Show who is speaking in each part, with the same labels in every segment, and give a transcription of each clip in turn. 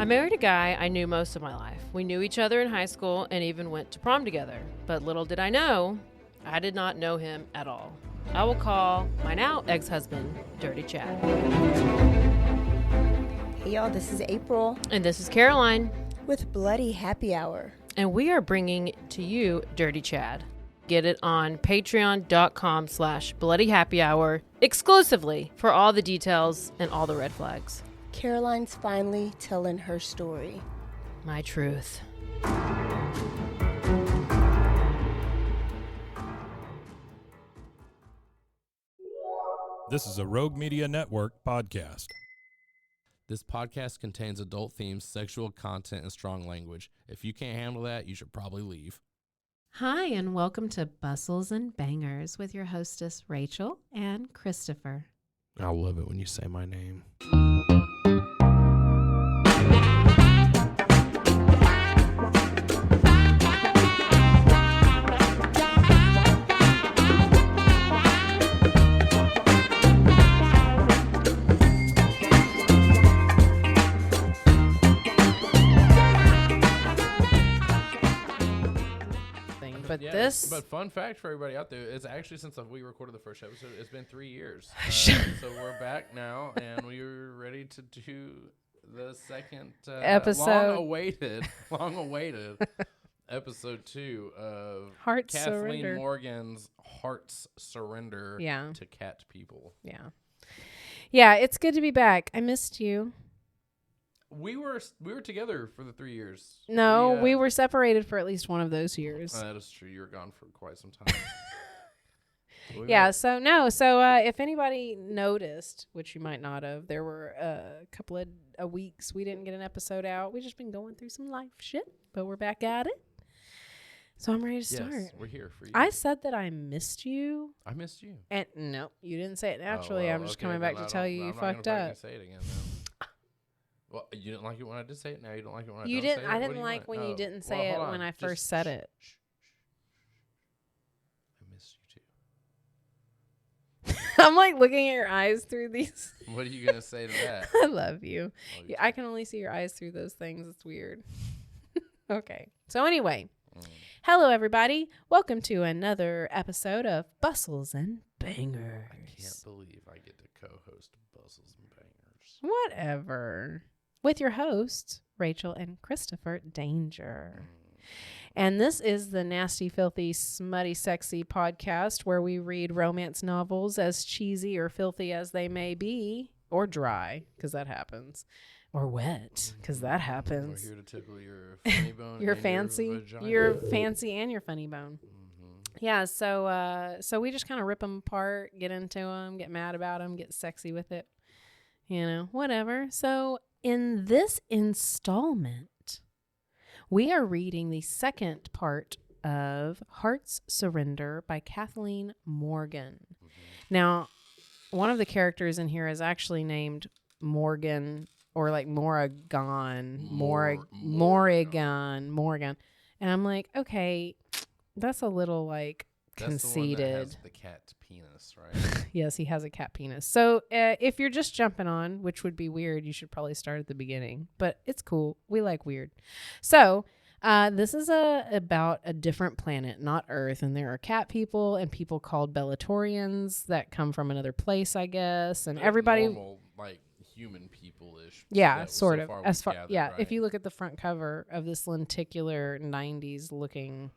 Speaker 1: I married a guy I knew most of my life. We knew each other in high school and even went to prom together. But little did I know, I did not know him at all. I will call my now ex-husband Dirty Chad.
Speaker 2: Hey y'all, this is April.
Speaker 1: And this is Caroline.
Speaker 2: With Bloody Happy Hour.
Speaker 1: And we are bringing to you Dirty Chad. Get it on patreon.com/bloodyhappyhour exclusively for all the details and all the red flags.
Speaker 2: Caroline's finally telling her story.
Speaker 1: My truth.
Speaker 3: This is a Rogue Media Network podcast.
Speaker 4: This podcast contains adult themes, sexual content, and strong language. If you can't handle that, you should probably leave.
Speaker 1: Hi, and welcome to Bustles and Bangers with your hostess, Rachel and Christopher.
Speaker 4: I love it when you say my name.
Speaker 1: But
Speaker 4: fun fact for everybody out there, it's actually since we recorded the first episode, it's been 3 years. So we're back now, and we're ready to do the second
Speaker 1: episode,
Speaker 4: long awaited episode 2 of
Speaker 1: Hearts
Speaker 4: Kathleen
Speaker 1: Surrender.
Speaker 4: Morgan's Hearts Surrender to Cat People.
Speaker 1: Yeah, it's good to be back. I missed you.
Speaker 4: We were together for the 3 years.
Speaker 1: No, we were separated for at least one of those years.
Speaker 4: That is true. You were gone for quite some time.
Speaker 1: So if anybody noticed, which you might not have, there were a couple of weeks we didn't get an episode out. We've just been going through some life shit, but we're back at it. So I'm ready to start.
Speaker 4: Yes, we're here for you.
Speaker 1: I said that I missed you.
Speaker 4: I missed you.
Speaker 1: And no, you didn't say it naturally. I'm just coming back to tell you you fucked up.
Speaker 4: I'm not say it again, though. Well, you didn't like it when I did say it. Now you don't like it when I don't
Speaker 1: say it.
Speaker 4: I
Speaker 1: didn't like when you didn't say it when I first said it.
Speaker 4: I miss you too.
Speaker 1: I'm like looking at your eyes through these.
Speaker 4: What are you gonna say to that?
Speaker 1: I love you. I can only see your eyes through those things. It's weird. Okay. So anyway, hello everybody. Welcome to another episode of Bustles and Bangers.
Speaker 4: I can't believe I get to co-host Bustles and Bangers.
Speaker 1: Whatever. With your hosts, Rachel and Christopher Danger. And this is the nasty, filthy, smutty, sexy podcast where we read romance novels as cheesy or filthy as they may be, or dry, because that happens, or wet, because that happens.
Speaker 4: We're here to tickle your funny bone.
Speaker 1: Your fancy and your funny bone. Yeah, so we just kind of rip them apart, get into them, get mad about them, get sexy with it, whatever. So in this installment, we are reading the second part of Hearts Surrender by Kathleen Morgan. Now, one of the characters in here is actually named Morgan, or like Morrigan. And I'm like, okay, that's a little like conceited.
Speaker 4: The one that has the cat penis, right?
Speaker 1: Yes, he has a cat penis. So if you're just jumping on, which would be weird, you should probably start at the beginning. But it's cool. We like weird. So this is about a different planet, not Earth. And there are cat people and people called Bellatorians that come from another place, I guess. And everybody...
Speaker 4: Normal, like human people-ish.
Speaker 1: Yeah, sort of.
Speaker 4: As far,
Speaker 1: right? If you look at the front cover of this lenticular 90s looking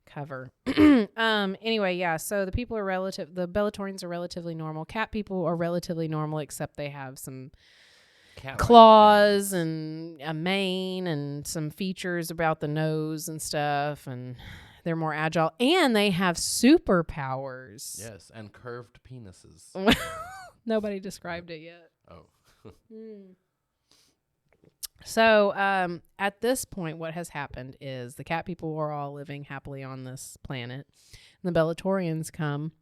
Speaker 1: cover. Anyway, yeah, so the people are the Bellatorians are relatively normal. Cat people are relatively normal, except they have some claws and a mane and some features about the nose and stuff, and they're more agile, and they have superpowers.
Speaker 4: Yes, and curved penises.
Speaker 1: Nobody described it yet.
Speaker 4: Oh.
Speaker 1: So at this point, what has happened is the cat people are all living happily on this planet. And the Bellatorians come,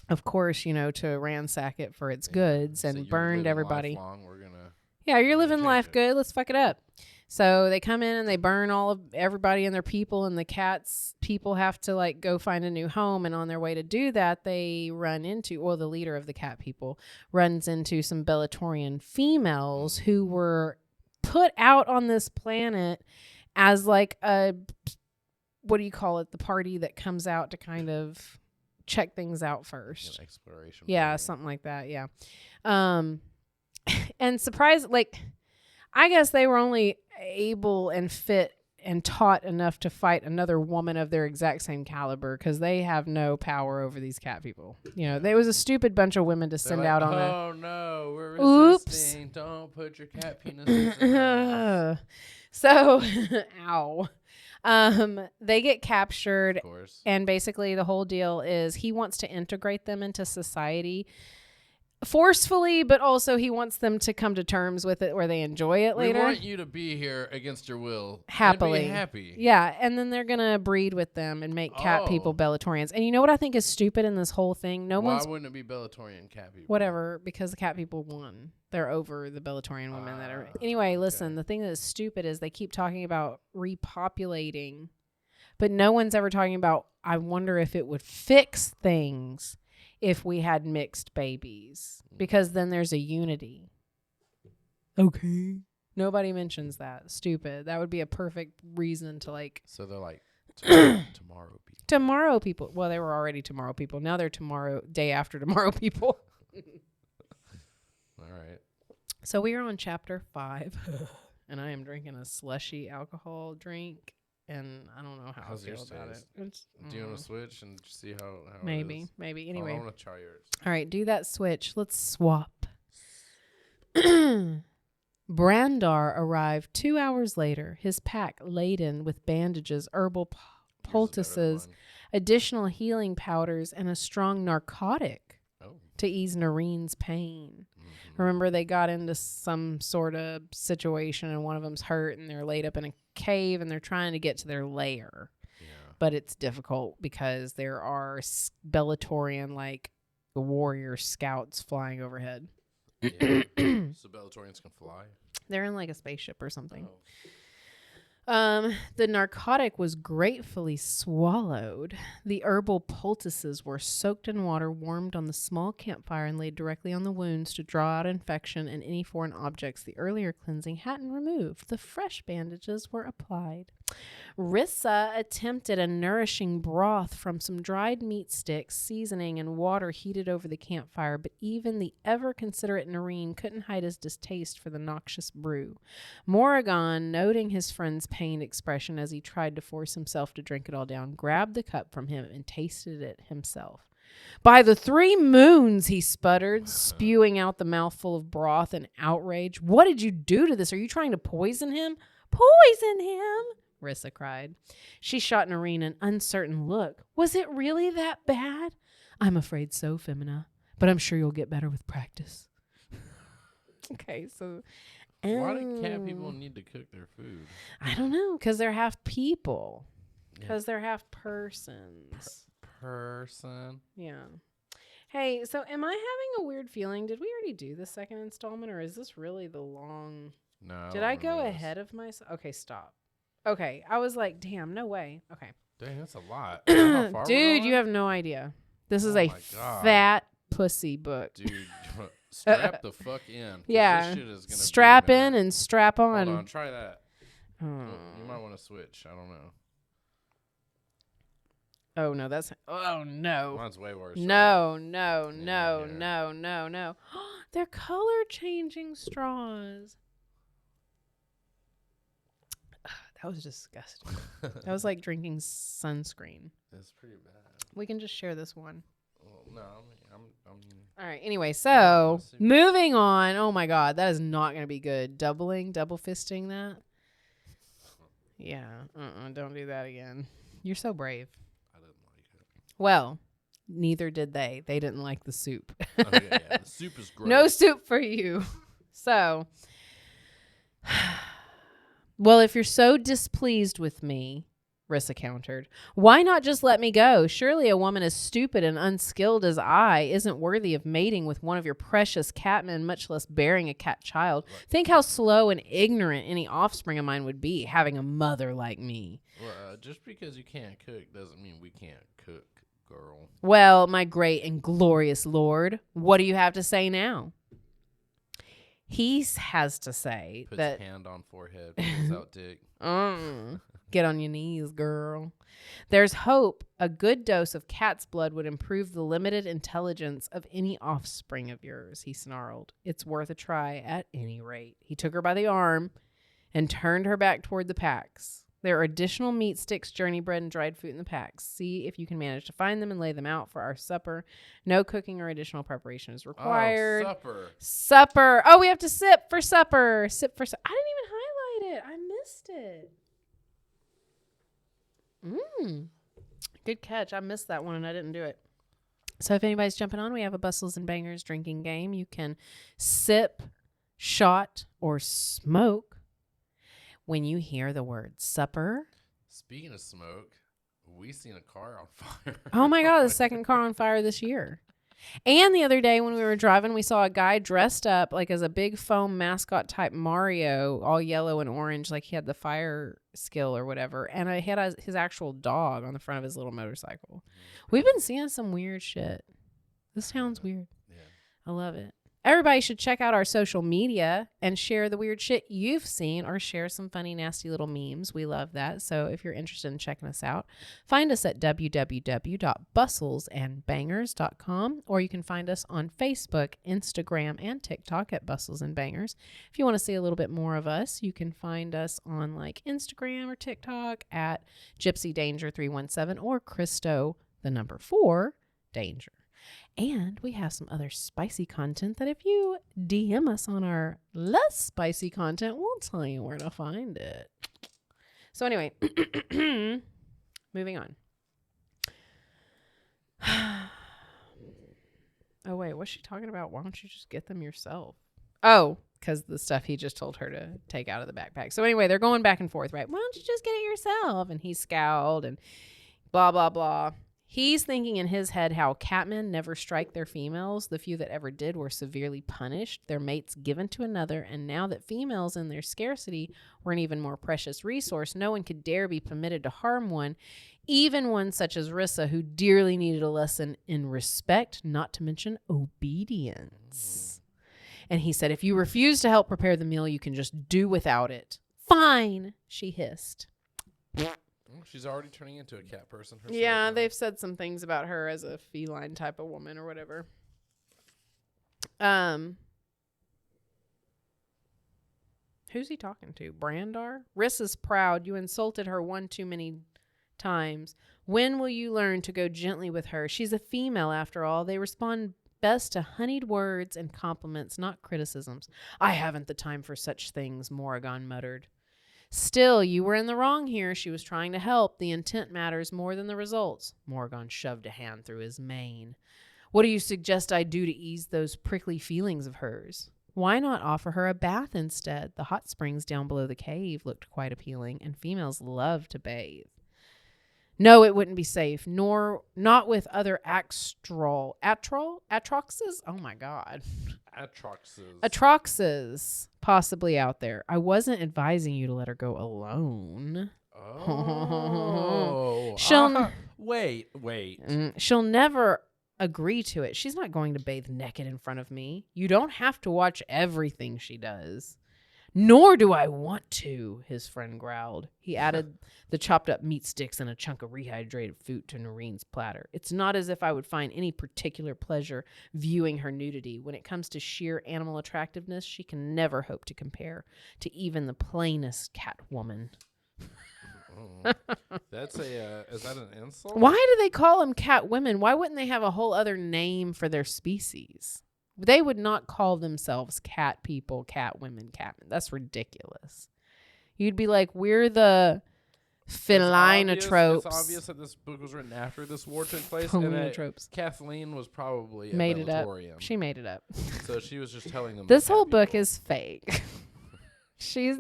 Speaker 1: of course, to ransack it for its goods and burned everybody. You're living life good. Let's fuck it up. So they come in and they burn all of everybody and their people, and the cats people have to like go find a new home. And on their way to do that, they run into, well, the leader of the cat people runs into some Bellatorian females who were put out on this planet as like a, what do you call it? The party that comes out to kind of check things out first.
Speaker 4: An exploration.
Speaker 1: Yeah,
Speaker 4: party.
Speaker 1: something like that. Yeah. And surprise, like, I guess they were only able and fit and taught enough to fight another woman of their exact same caliber because they have no power over these cat people. You know, there was a stupid bunch of women to send out on a.
Speaker 4: Oh no, we're
Speaker 1: Oops.
Speaker 4: resisting. Don't put your cat penises in there.
Speaker 1: So, ow. They get captured,
Speaker 4: Of course.
Speaker 1: and basically the whole deal is he wants to integrate them into society forcefully, but also he wants them to come to terms with it where they enjoy it later.
Speaker 4: We want you to be here against your will.
Speaker 1: Happily.
Speaker 4: And be happy.
Speaker 1: Yeah, and then they're gonna breed with them and make cat people Bellatorians. And you know what I think is stupid in this whole thing?
Speaker 4: Why wouldn't it be Bellatorian cat people?
Speaker 1: Whatever, because the cat people won. They're over the Bellatorian women that are. Anyway, listen, the thing that is stupid is they keep talking about repopulating, but no one's ever talking about, I wonder if it would fix things if we had mixed babies, because then there's a unity. Okay. Nobody mentions that. Stupid. That would be a perfect reason to like.
Speaker 4: So they're like tomorrow people.
Speaker 1: Tomorrow people. Well, they were already tomorrow people. Now they're day after tomorrow people.
Speaker 4: All right.
Speaker 1: So we are on chapter 5, and I am drinking a slushy alcohol drink, and I don't know how
Speaker 4: How's
Speaker 1: I feel
Speaker 4: yours
Speaker 1: about
Speaker 4: taste?
Speaker 1: it.
Speaker 4: Do you want to switch and see how
Speaker 1: Maybe,
Speaker 4: it is?
Speaker 1: maybe. Anyway.
Speaker 4: I want to try yours.
Speaker 1: All right, do that switch. Let's swap. Brandar arrived 2 hours later, his pack laden with bandages, herbal poultices, additional healing powders, and a strong narcotic to ease Noreen's pain. Mm-hmm. Remember, they got into some sort of situation, and one of them's hurt, and they're laid up in a cave, and they're trying to get to their lair. Yeah. But it's difficult because there are Bellatorian, like, warrior scouts flying overhead.
Speaker 4: Yeah. So Bellatorians can fly?
Speaker 1: They're in like a spaceship or something.
Speaker 4: Oh.
Speaker 1: The narcotic was gratefully swallowed. The herbal poultices were soaked in water, warmed on the small campfire, and laid directly on the wounds to draw out infection and any foreign objects the earlier cleansing hadn't removed. The fresh bandages were applied. Rissa attempted a nourishing broth from some dried meat sticks, seasoning, and water heated over the campfire, but even the ever-considerate Noreen couldn't hide his distaste for the noxious brew. Morrigan, noting his friend's pained expression as he tried to force himself to drink it all down, grabbed the cup from him and tasted it himself. "By the 3 moons," he sputtered, spewing out the mouthful of broth in outrage. "What did you do to this? Are you trying to poison him?" "Poison him?" Rissa cried. She shot Noreen an uncertain look. "Was it really that bad?" "I'm afraid so, Femina, but I'm sure you'll get better with practice." Okay, so...
Speaker 4: Why do cat people need to cook their food?
Speaker 1: I don't know, because they're half people. Because they're half persons.
Speaker 4: Person?
Speaker 1: Yeah. Hey, so am I having a weird feeling? Did we already do the second installment, or is this really the long...
Speaker 4: No.
Speaker 1: Did I go ahead of myself? Okay, stop. Okay, I was like, damn, no way. Okay.
Speaker 4: Dang, that's a lot. You know how far we're
Speaker 1: Dude,
Speaker 4: going?
Speaker 1: you have no idea. This is
Speaker 4: Oh
Speaker 1: a
Speaker 4: my God.
Speaker 1: fat pussy book.
Speaker 4: Dude, strap the fuck in. 'Cause
Speaker 1: Yeah.
Speaker 4: This shit is gonna
Speaker 1: Strap
Speaker 4: be a
Speaker 1: in
Speaker 4: minute.
Speaker 1: and strap on.
Speaker 4: Hold on, try that.
Speaker 1: Oh.
Speaker 4: You might want to switch. I don't know.
Speaker 1: Oh, no, that's... Oh, no.
Speaker 4: Mine's way worse.
Speaker 1: No,
Speaker 4: right?
Speaker 1: no, no,
Speaker 4: Yeah.
Speaker 1: no, no, no. They're color-changing straws. That was disgusting. That was like drinking sunscreen.
Speaker 4: It's pretty bad.
Speaker 1: We can just share this one.
Speaker 4: Well, no, I mean,
Speaker 1: All right. Anyway, so moving on. Oh my God, that is not going to be good. Double fisting that. Yeah. Don't do that again. You're so brave.
Speaker 4: I didn't like it.
Speaker 1: Well, neither did they. They didn't like the soup.
Speaker 4: Oh, yeah. The soup is gross.
Speaker 1: No soup for you. So, well, if you're so displeased with me, Rissa countered, why not just let me go? Surely a woman as stupid and unskilled as I isn't worthy of mating with one of your precious catmen, much less bearing a cat child. Right. Think how slow and ignorant any offspring of mine would be, having a mother like me.
Speaker 4: Well, just because you can't cook doesn't mean we can't cook, girl.
Speaker 1: Well, my great and glorious lord, what do you have to say now? he has to say
Speaker 4: Puts
Speaker 1: that
Speaker 4: hand on forehead, pulls out dick.
Speaker 1: get on your knees, girl. There's hope. A good dose of cat's blood would improve the limited intelligence of any offspring of yours, he snarled. It's worth a try at any rate. He took her by the arm and turned her back toward the packs. There are additional meat sticks, journey bread, and dried fruit in the packs. See if you can manage to find them and lay them out for our supper. No cooking or additional preparation is required.
Speaker 4: Oh, supper.
Speaker 1: Supper. Oh, we have to sip for supper. Sip for supper. I didn't even highlight it. I missed it. Good catch. I missed that one and I didn't do it. So if anybody's jumping on, we have a Bustles and Bangers drinking game. You can sip, shot, or smoke when you hear the word supper.
Speaker 4: Speaking of smoke, we seen a car on fire.
Speaker 1: Oh my God, the second car on fire this year. And the other day when we were driving, we saw a guy dressed up like as a big foam mascot type Mario, all yellow and orange, like he had the fire skill or whatever. And he had his actual dog on the front of his little motorcycle. We've been seeing some weird shit. This town's weird.
Speaker 4: Yeah.
Speaker 1: I love it. Everybody should check out our social media and share the weird shit you've seen or share some funny, nasty little memes. We love that. So if you're interested in checking us out, find us at www.bustlesandbangers.com, or you can find us on Facebook, Instagram, and TikTok at Bustles and Bangers. If you want to see a little bit more of us, you can find us on like Instagram or TikTok at Gypsy Danger 317 or Christo, the number 4, Danger. And we have some other spicy content that if you DM us on our less spicy content, we'll tell you where to find it. So anyway, moving on. Oh, wait, what's she talking about? Why don't you just get them yourself? Oh, because the stuff he just told her to take out of the backpack. So anyway, they're going back and forth, right? Why don't you just get it yourself? And he scowled and blah, blah, blah. He's thinking in his head how catmen never strike their females. The few that ever did were severely punished, their mates given to another, and now that females in their scarcity were an even more precious resource, no one could dare be permitted to harm one, even one such as Rissa, who dearly needed a lesson in respect, not to mention obedience. And he said, if you refuse to help prepare the meal, you can just do without it. Fine, she hissed.
Speaker 4: She's already turning into a cat person herself.
Speaker 1: Yeah, they've said some things about her as a feline type of woman or whatever. Who's he talking to? Brandar? Rissa's proud. You insulted her one too many times. When will you learn to go gently with her? She's a female after all. They respond best to honeyed words and compliments, not criticisms. I haven't the time for such things, Morrigan muttered. Still, you were in the wrong here. She was trying to help. The intent matters more than the results. Morrigan shoved a hand through his mane. What do you suggest I do to ease those prickly feelings of hers? Why not offer her a bath instead? The hot springs down below the cave looked quite appealing, and females love to bathe. No, it wouldn't be safe, nor not with other atroxes? Oh my God. Atroxes possibly out there. I wasn't advising you to let her go alone.
Speaker 4: Oh. Wait.
Speaker 1: She'll never agree to it. She's not going to bathe naked in front of me. You don't have to watch everything she does. Nor do I want to, his friend growled. He added the chopped up meat sticks and a chunk of rehydrated food to Noreen's platter. It's not as if I would find any particular pleasure viewing her nudity. When it comes to sheer animal attractiveness, she can never hope to compare to even the plainest cat woman.
Speaker 4: Is that an insult?
Speaker 1: Why do they call them cat women? Why wouldn't they have a whole other name for their species? They would not call themselves cat people, cat women, catmen. That's ridiculous. You'd be like, we're the felinotropes.
Speaker 4: It's obvious that this book was written after this war took place.
Speaker 1: Felinotropes.
Speaker 4: And Kathleen was probably
Speaker 1: made
Speaker 4: a
Speaker 1: it up.
Speaker 4: Vellatorium.
Speaker 1: She made it up.
Speaker 4: So she was just telling them.
Speaker 1: This whole book is fake. So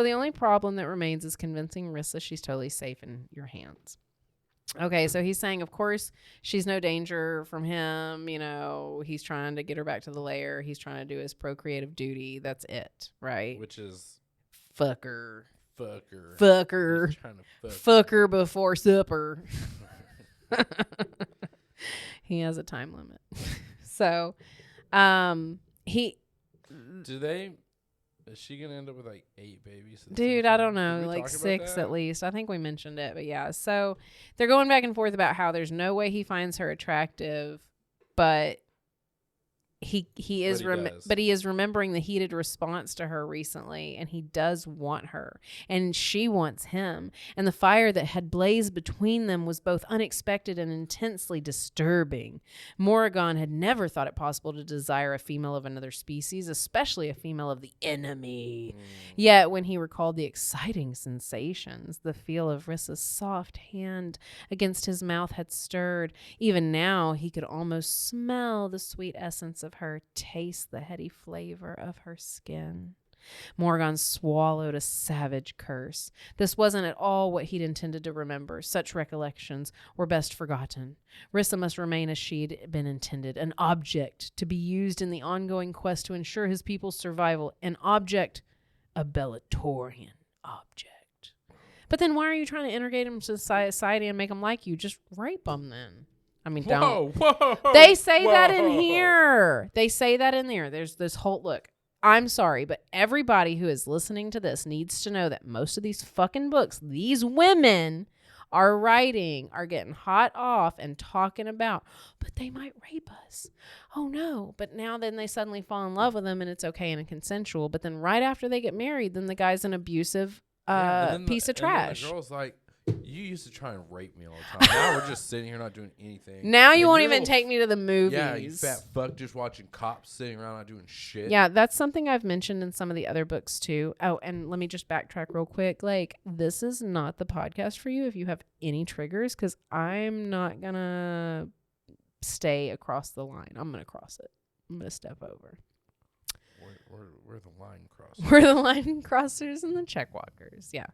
Speaker 1: the only problem that remains is convincing Rissa she's totally safe in your hands. Okay, so he's saying, of course, she's no danger from him. You know, he's trying to get her back to the lair. He's trying to do his procreative duty. That's it, right?
Speaker 4: Which is...
Speaker 1: Fuck her.
Speaker 4: Fuck her.
Speaker 1: Fuck her. Fuck her before supper. He has a time limit. So,
Speaker 4: Is she gonna end up with like 8 babies?
Speaker 1: Dude, I don't
Speaker 4: Did
Speaker 1: know,
Speaker 4: we
Speaker 1: like
Speaker 4: talk about
Speaker 1: 6
Speaker 4: that?
Speaker 1: at least. I think we mentioned it, but yeah. So they're going back and forth about how there's no way he finds her attractive, but he is
Speaker 4: does.
Speaker 1: but he is remembering the heated response to her recently, and he does want her, and she wants him, and the fire that had blazed between them was both unexpected and intensely disturbing. Morrigan had never thought it possible to desire a female of another species, especially a female of the enemy. Yet when he recalled the exciting sensations the feel of Rissa's soft hand against his mouth had stirred, even now he could almost smell the sweet essence of her, taste the heady flavor of her skin. Morgan swallowed a savage curse. This wasn't at all what he'd intended to remember. Such recollections were best forgotten. Rissa must remain as she'd been intended, an object to be used in the ongoing quest to ensure his people's survival. An object, a Bellatorian object. But then why are you trying to integrate him to society and make him like you? Just rape him then. I mean, don't.
Speaker 4: Whoa.
Speaker 1: They say that in here. They say that in there. There's this whole look. I'm sorry, but everybody who is listening to this needs to know that most of these fucking books these women are writing are getting hot off and talking about, but they might rape us. Oh no. But now then they suddenly fall in love with them and it's okay and consensual. But then right after they get married, then the guy's an abusive piece of trash.
Speaker 4: And the girl's like, you used to try and rape me all the time. Now we're just sitting here not doing anything.
Speaker 1: Now you
Speaker 4: And
Speaker 1: won't
Speaker 4: you're
Speaker 1: even
Speaker 4: a
Speaker 1: take me to the movies.
Speaker 4: Yeah, you fat fuck just watching cops sitting around not doing shit.
Speaker 1: Yeah, that's something I've mentioned in some of the other books too. Oh, and let me just backtrack real quick. Like, this is not the podcast for you if you have any triggers, because I'm not going to stay across the line. I'm going to cross it. I'm going to step over.
Speaker 4: We're the line crossers.
Speaker 1: We're the line crossers and the check walkers. Yeah.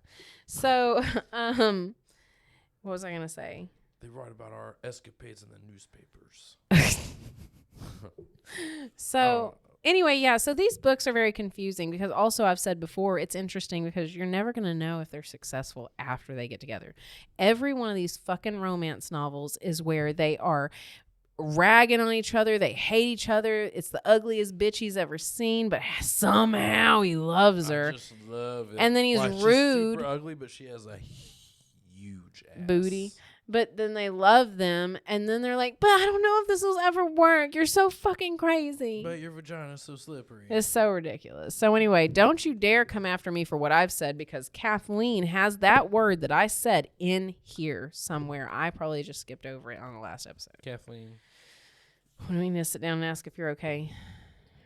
Speaker 1: So, what was I going to say?
Speaker 4: They write about our escapades in the newspapers.
Speaker 1: So anyway, yeah, so these books are very confusing because also I've said before, it's interesting because you're never going to know if they're successful after they get together. Every one of these fucking romance novels is where they are ragging on each other. They hate each other. It's the ugliest bitch he's ever seen, but somehow he loves her.
Speaker 4: I just love it.
Speaker 1: And then he's
Speaker 4: She's
Speaker 1: rude.
Speaker 4: super ugly, but she has a huge ass.
Speaker 1: Booty. But then they love them, and then they're like, but I don't know if this will ever work. You're so fucking crazy.
Speaker 4: But your vagina's so slippery.
Speaker 1: It's so ridiculous. So anyway, don't you dare come after me for what I've said, because Kathleen has that word that I said in here somewhere. I probably just skipped over it on the last episode.
Speaker 4: Kathleen.
Speaker 1: We need to sit down and ask if you're okay.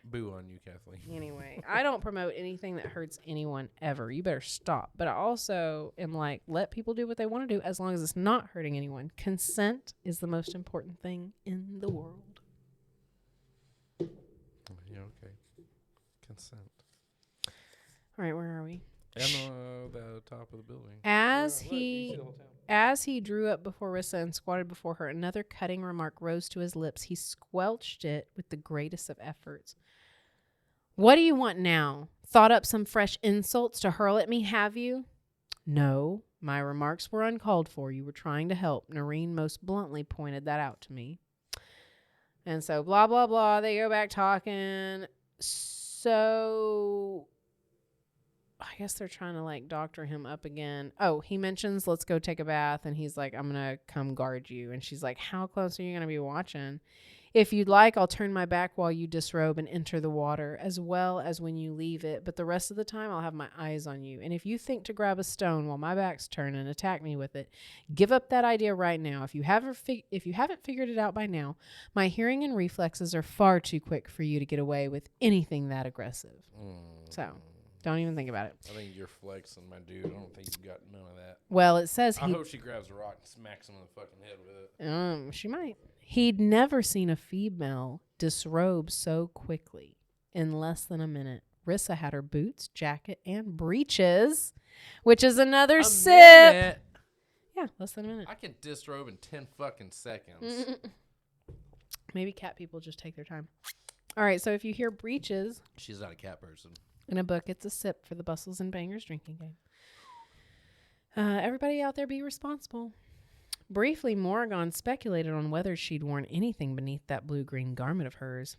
Speaker 4: Boo on you, Kathleen.
Speaker 1: Anyway, I don't promote anything that hurts anyone ever. You better stop. But I also am like, let people do what they want to do as long as it's not hurting anyone. Consent is the most important thing in the world.
Speaker 4: Yeah, okay. Consent.
Speaker 1: All right, where are we?
Speaker 4: And the top of the building.
Speaker 1: As he drew up before Rissa and squatted before her, another cutting remark rose to his lips. He squelched it with the greatest of efforts. What do you want now? Thought up some fresh insults to hurl at me, have you? No, my remarks were uncalled for. You were trying to help. Noreen most bluntly pointed that out to me. And so blah, blah, blah. They go back talking. So I guess they're trying to like doctor him up again. Oh, he mentions, let's go take a bath. And he's like, I'm going to come guard you. And she's like, how close are you going to be watching? If you'd like, I'll turn my back while you disrobe and enter the water, as well as when you leave it. But the rest of the time, I'll have my eyes on you. And if you think to grab a stone while my back's turned and attack me with it, give up that idea right now. If you haven't figured it out by now, my hearing and reflexes are far too quick for you to get away with anything that aggressive. So don't even think about it.
Speaker 4: I think you're flexing, my dude. I don't think you got none of that.
Speaker 1: Well, it says
Speaker 4: I hope she grabs a rock and smacks him in the fucking head with it.
Speaker 1: She might. He'd never seen a female disrobe so quickly in less than a minute. Rissa had her boots, jacket, and breeches, which is another sip.
Speaker 4: Minute.
Speaker 1: Yeah, less than a minute.
Speaker 4: I can disrobe in 10 fucking seconds.
Speaker 1: Maybe cat people just take their time. All right, so if you hear breeches
Speaker 4: She's not a cat person.
Speaker 1: in a book, it's a sip for the Bustles and Bangers drinking game. Everybody out there, be responsible. Briefly, Morrigan speculated on whether she'd worn anything beneath that blue-green garment of hers.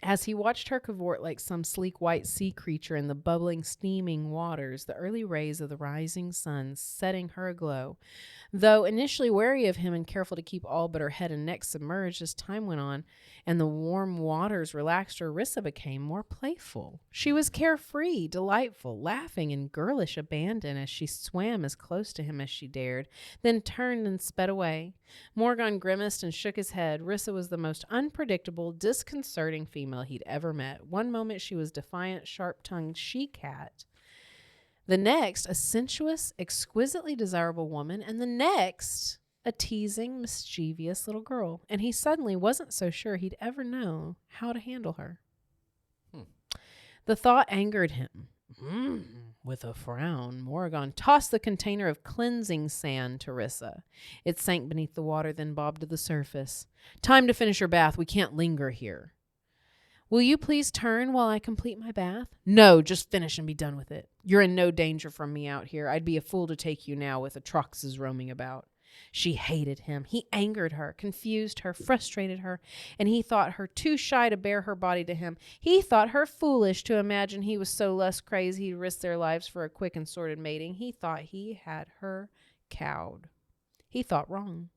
Speaker 1: As he watched her cavort like some sleek white sea creature in the bubbling, steaming waters, the early rays of the rising sun setting her aglow. Though initially wary of him and careful to keep all but her head and neck submerged as time went on and the warm waters relaxed her, Rissa became more playful. She was carefree, delightful, laughing in girlish abandon as she swam as close to him as she dared, then turned and sped away. Morgan grimaced and shook his head. Rissa was the most unpredictable, disconcerting female he'd ever met. One moment she was defiant, sharp-tongued she-cat. The next, a sensuous, exquisitely desirable woman, and the next, a teasing, mischievous little girl. And he suddenly wasn't so sure he'd ever know how to handle her. The thought angered him. With a frown, Morgan tossed the container of cleansing sand to Rissa. It sank beneath the water, then bobbed to the surface. Time to finish your bath. We can't linger here. Will you please turn while I complete my bath? No, just finish and be done with it. You're in no danger from me out here. I'd be a fool to take you now with Atroxes roaming about. She hated him. He angered her, confused her, frustrated her, and he thought her too shy to bare her body to him. He thought her foolish to imagine he was so less crazy he'd risk their lives for a quick and sordid mating. He thought he had her cowed. He thought wrong.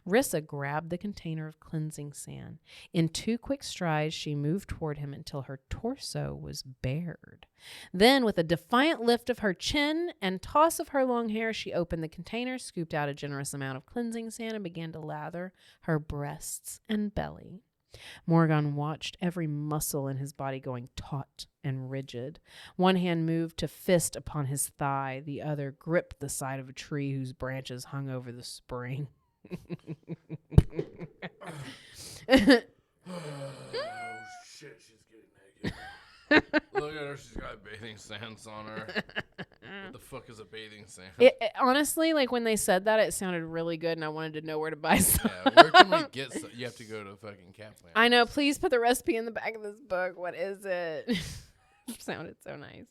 Speaker 1: Rissa grabbed the container of cleansing sand. In 2 quick strides, she moved toward him until her torso was bared. Then, with a defiant lift of her chin and toss of her long hair, she opened the container, scooped out a generous amount of cleansing sand, and began to lather her breasts and belly. Morgan watched every muscle in his body going taut and rigid. One hand moved to fist upon his thigh. The other gripped the side of a tree whose branches hung over the spring.
Speaker 4: Oh shit, she's getting naked. Look at her, she's got bathing sands on her. What the fuck is a bathing sand?
Speaker 1: Honestly, like when they said that, it sounded really good, and I wanted to know where to buy some.
Speaker 4: Yeah, where can we get some? You have to go to fucking Cat Plant.
Speaker 1: I know. Please put the recipe in the back of this book. What is it? It sounded so nice.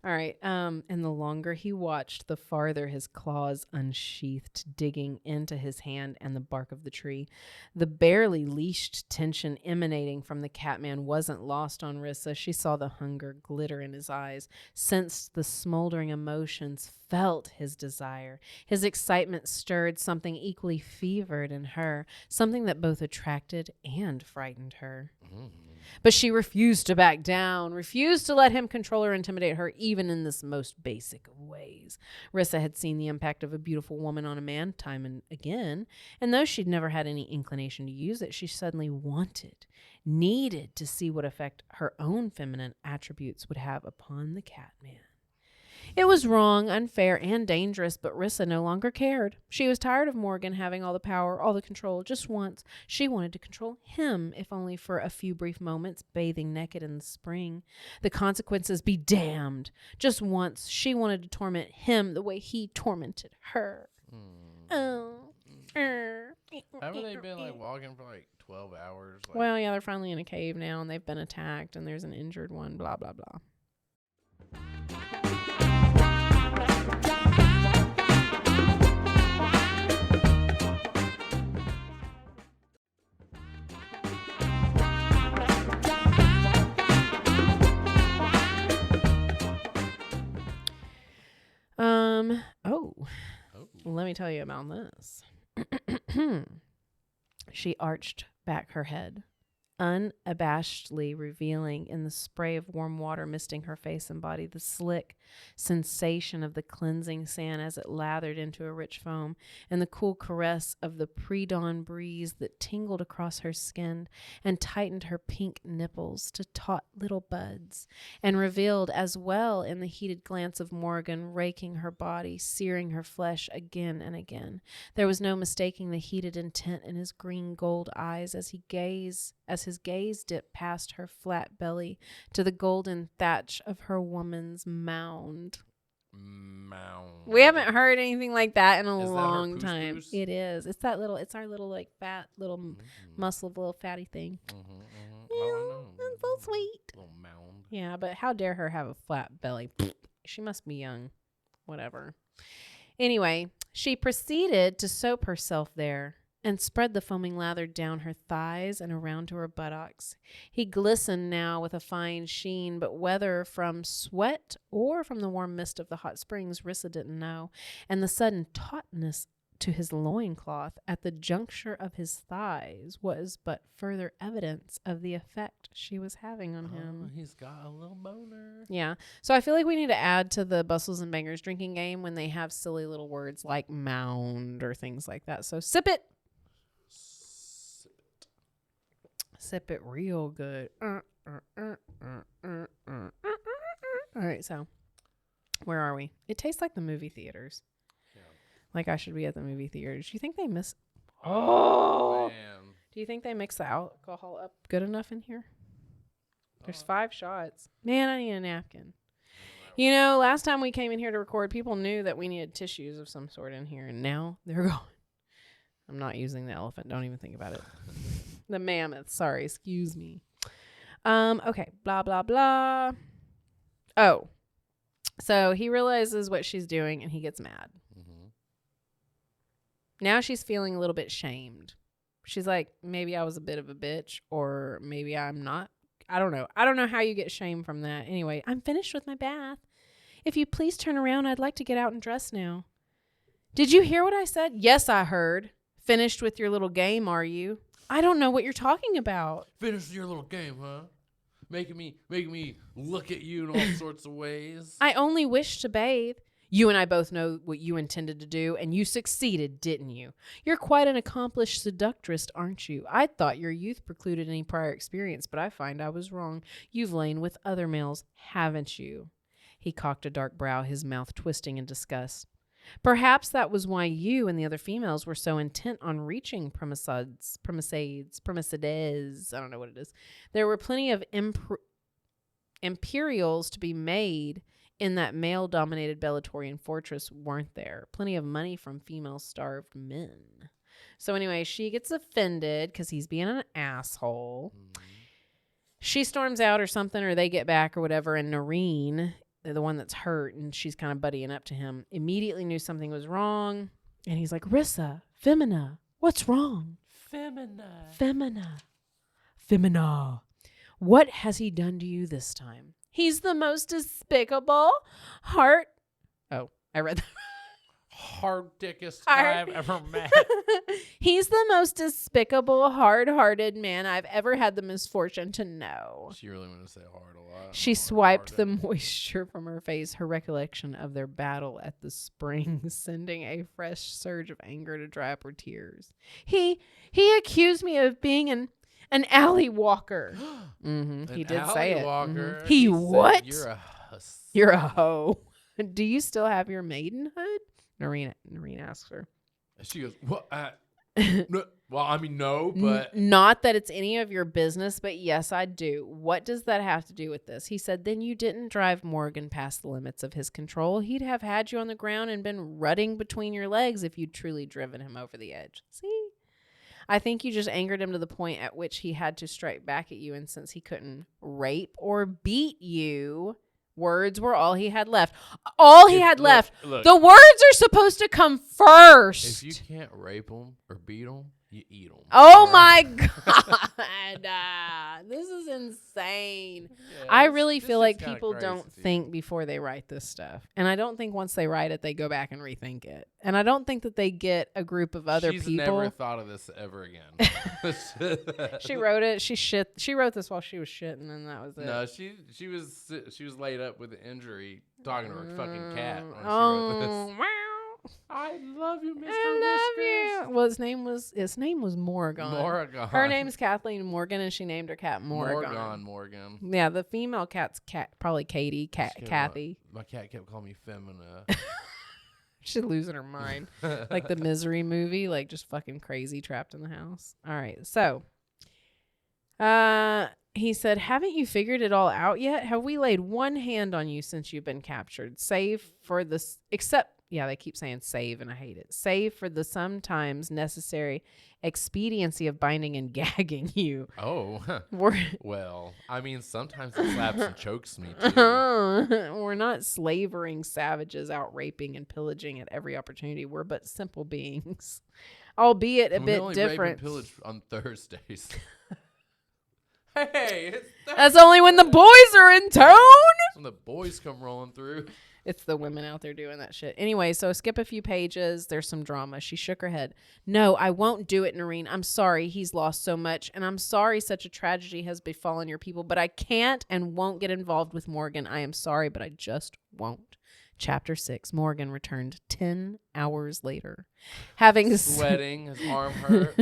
Speaker 1: All right. And the longer he watched, the farther his claws unsheathed, digging into his hand and the bark of the tree. The barely leashed tension emanating from the Catman wasn't lost on Rissa. She saw the hunger glitter in his eyes, sensed the smoldering emotions, felt his desire. His excitement stirred something equally fevered in her, something that both attracted and frightened her. But she refused to back down, refused to let him control or intimidate her, even in this most basic of ways. Rissa had seen the impact of a beautiful woman on a man time and again, and though she'd never had any inclination to use it, she suddenly needed to see what effect her own feminine attributes would have upon the Catman. It was wrong, unfair, and dangerous, but Rissa no longer cared. She was tired of Morgan having all the power, all the control. Just once, she wanted to control him, if only for a few brief moments, bathing naked in the spring. The consequences be damned. Just once, she wanted to torment him the way he tormented her. Oh.
Speaker 4: Haven't they been like walking for like 12 hours? Like,
Speaker 1: well, yeah, they're finally in a cave now, and they've been attacked, and there's an injured one, blah, blah, blah. Let me tell you about this. She arched back her head, unabashedly revealing in the spray of warm water misting her face and body the slick sensation of the cleansing sand as it lathered into a rich foam, and the cool caress of the pre-dawn breeze that tingled across her skin and tightened her pink nipples to taut little buds, and revealed as well in the heated glance of Morgan, raking her body, searing her flesh again and again. There was no mistaking the heated intent in his green gold eyes as his gaze dipped past her flat belly to the golden thatch of her woman's mound. We haven't heard anything like that in a long time. It is. It's our little like fat little muscle, little fatty thing. It's so sweet.
Speaker 4: Little mound.
Speaker 1: Yeah, but how dare her have a flat belly? She must be young. Whatever. Anyway, she proceeded to soap herself there and spread the foaming lather down her thighs and around to her buttocks. He glistened now with a fine sheen, but whether from sweat or from the warm mist of the hot springs, Rissa didn't know, and the sudden tautness to his loincloth at the juncture of his thighs was but further evidence of the effect she was having on him.
Speaker 4: He's got a little boner.
Speaker 1: Yeah. So I feel like we need to add to the Bustles and Bangers drinking game when they have silly little words like mound or things like that. So sip it. Sip it real good. All right. So where are we? It tastes like the movie theaters. Like I should be at the movie theaters. Do you think they miss? Oh,
Speaker 4: man.
Speaker 1: Do you think they mix the alcohol up good enough in here? There's 5 shots. Man, I need a napkin. You know, last time we came in here to record, people knew that we needed tissues of some sort in here, and now they're gone. I'm not using the elephant. Don't even think about it. The mammoth. Sorry, excuse me. Okay. Blah blah blah. Oh, so he realizes what she's doing, and he gets mad. Now she's feeling a little bit shamed. She's like, maybe I was a bit of a bitch, or maybe I'm not. I don't know. I don't know how you get shamed from that. Anyway, I'm finished with my bath. If you please turn around, I'd like to get out and dress now. Did you hear what I said? Yes, I heard. Finished with your little game, are you? I don't know what you're talking about.
Speaker 4: Finished your little game, huh? Making me look at you in all sorts of ways.
Speaker 1: I only wish to bathe. You and I both know what you intended to do, and you succeeded, didn't you? You're quite an accomplished seductress, aren't you? I thought your youth precluded any prior experience, but I find I was wrong. You've lain with other males, haven't you? He cocked a dark brow, his mouth twisting in disgust. Perhaps that was why you and the other females were so intent on reaching Promisides. I don't know what it is. There were plenty of imperials to be made in that male-dominated Bellatorian fortress, weren't there? Plenty of money from female-starved men. So anyway, she gets offended because he's being an asshole. She storms out or something, or they get back or whatever, and Noreen, the one that's hurt, and she's kind of buddying up to him, immediately knew something was wrong. And he's like, Rissa, Femina, what's wrong? Femina. What has he done to you this time? He's the most despicable heart. Oh, I read that.
Speaker 4: Hard-dickest guy I've ever met.
Speaker 1: He's the most despicable, hard-hearted man I've ever had the misfortune to know.
Speaker 4: She really wanted to say hard a lot.
Speaker 1: She swiped the moisture from her face, her recollection of their battle at the spring, sending a fresh surge of anger to dry up her tears. He accused me of being an alley walker. He did say it.
Speaker 4: Walker.
Speaker 1: He what?
Speaker 4: You're a huss.
Speaker 1: You're a hoe. Do you still have your maidenhood? Noreen asks her.
Speaker 4: She goes, what? No, well, I mean, no, but.
Speaker 1: Not that it's any of your business, but yes, I do. What does that have to do with this? He said, then you didn't drive Morgan past the limits of his control. He'd have had you on the ground and been rutting between your legs if you'd truly driven him over the edge. See? I think you just angered him to the point at which he had to strike back at you, and since he couldn't rape or beat you, words were all he had left. Look, the words are supposed to come first.
Speaker 4: If you can't rape them or beat them, you eat them.
Speaker 1: Oh my God. This is insane.
Speaker 4: Yeah,
Speaker 1: I really feel like
Speaker 4: kinda
Speaker 1: people
Speaker 4: crazy.
Speaker 1: don't think before they write this stuff. And I don't think once they write it, they go back and rethink it. And I don't think that they get a group of other
Speaker 4: She's
Speaker 1: people.
Speaker 4: never thought of this ever again.
Speaker 1: She wrote it. She wrote this while she was shitting, and that was it.
Speaker 4: No, she was laid up with an injury talking to her fucking cat when she wrote
Speaker 1: Oh,
Speaker 4: this.
Speaker 1: wow.
Speaker 4: I love you, Mr.
Speaker 1: I love you. Well, his name was Morgan.
Speaker 4: Morgan.
Speaker 1: Her name's Kathleen Morgan, and she named her cat Morgan.
Speaker 4: Morgan.
Speaker 1: Yeah, the female cat's probably Katie, Kathy.
Speaker 4: My cat kept calling me Femina.
Speaker 1: She's losing her mind. Like the Misery movie, like just fucking crazy trapped in the house. All right. So, he said, haven't you figured it all out yet? Have we laid one hand on you since you've been captured? Save for this, they keep saying save, and I hate it. Save for the sometimes necessary expediency of binding and gagging you.
Speaker 4: Oh. Well, I mean, sometimes it slaps and chokes me, too.
Speaker 1: We're not slavering savages out raping and pillaging at every opportunity. We're but simple beings. albeit a
Speaker 4: We
Speaker 1: bit
Speaker 4: only rape and
Speaker 1: different.
Speaker 4: pillage on Thursdays. Hey, it's
Speaker 1: That's only when the boys are in town.
Speaker 4: when the boys come rolling through.
Speaker 1: It's the women out there doing that shit. Anyway, so skip a few pages. There's some drama. She shook her head. No, I won't do it, Noreen. I'm sorry he's lost so much, and I'm sorry such a tragedy has befallen your people, but I can't and won't get involved with Morgan. I am sorry, but I just won't. Chapter 6. Morgan returned 10 hours later.
Speaker 4: Sweating, his arm hurt.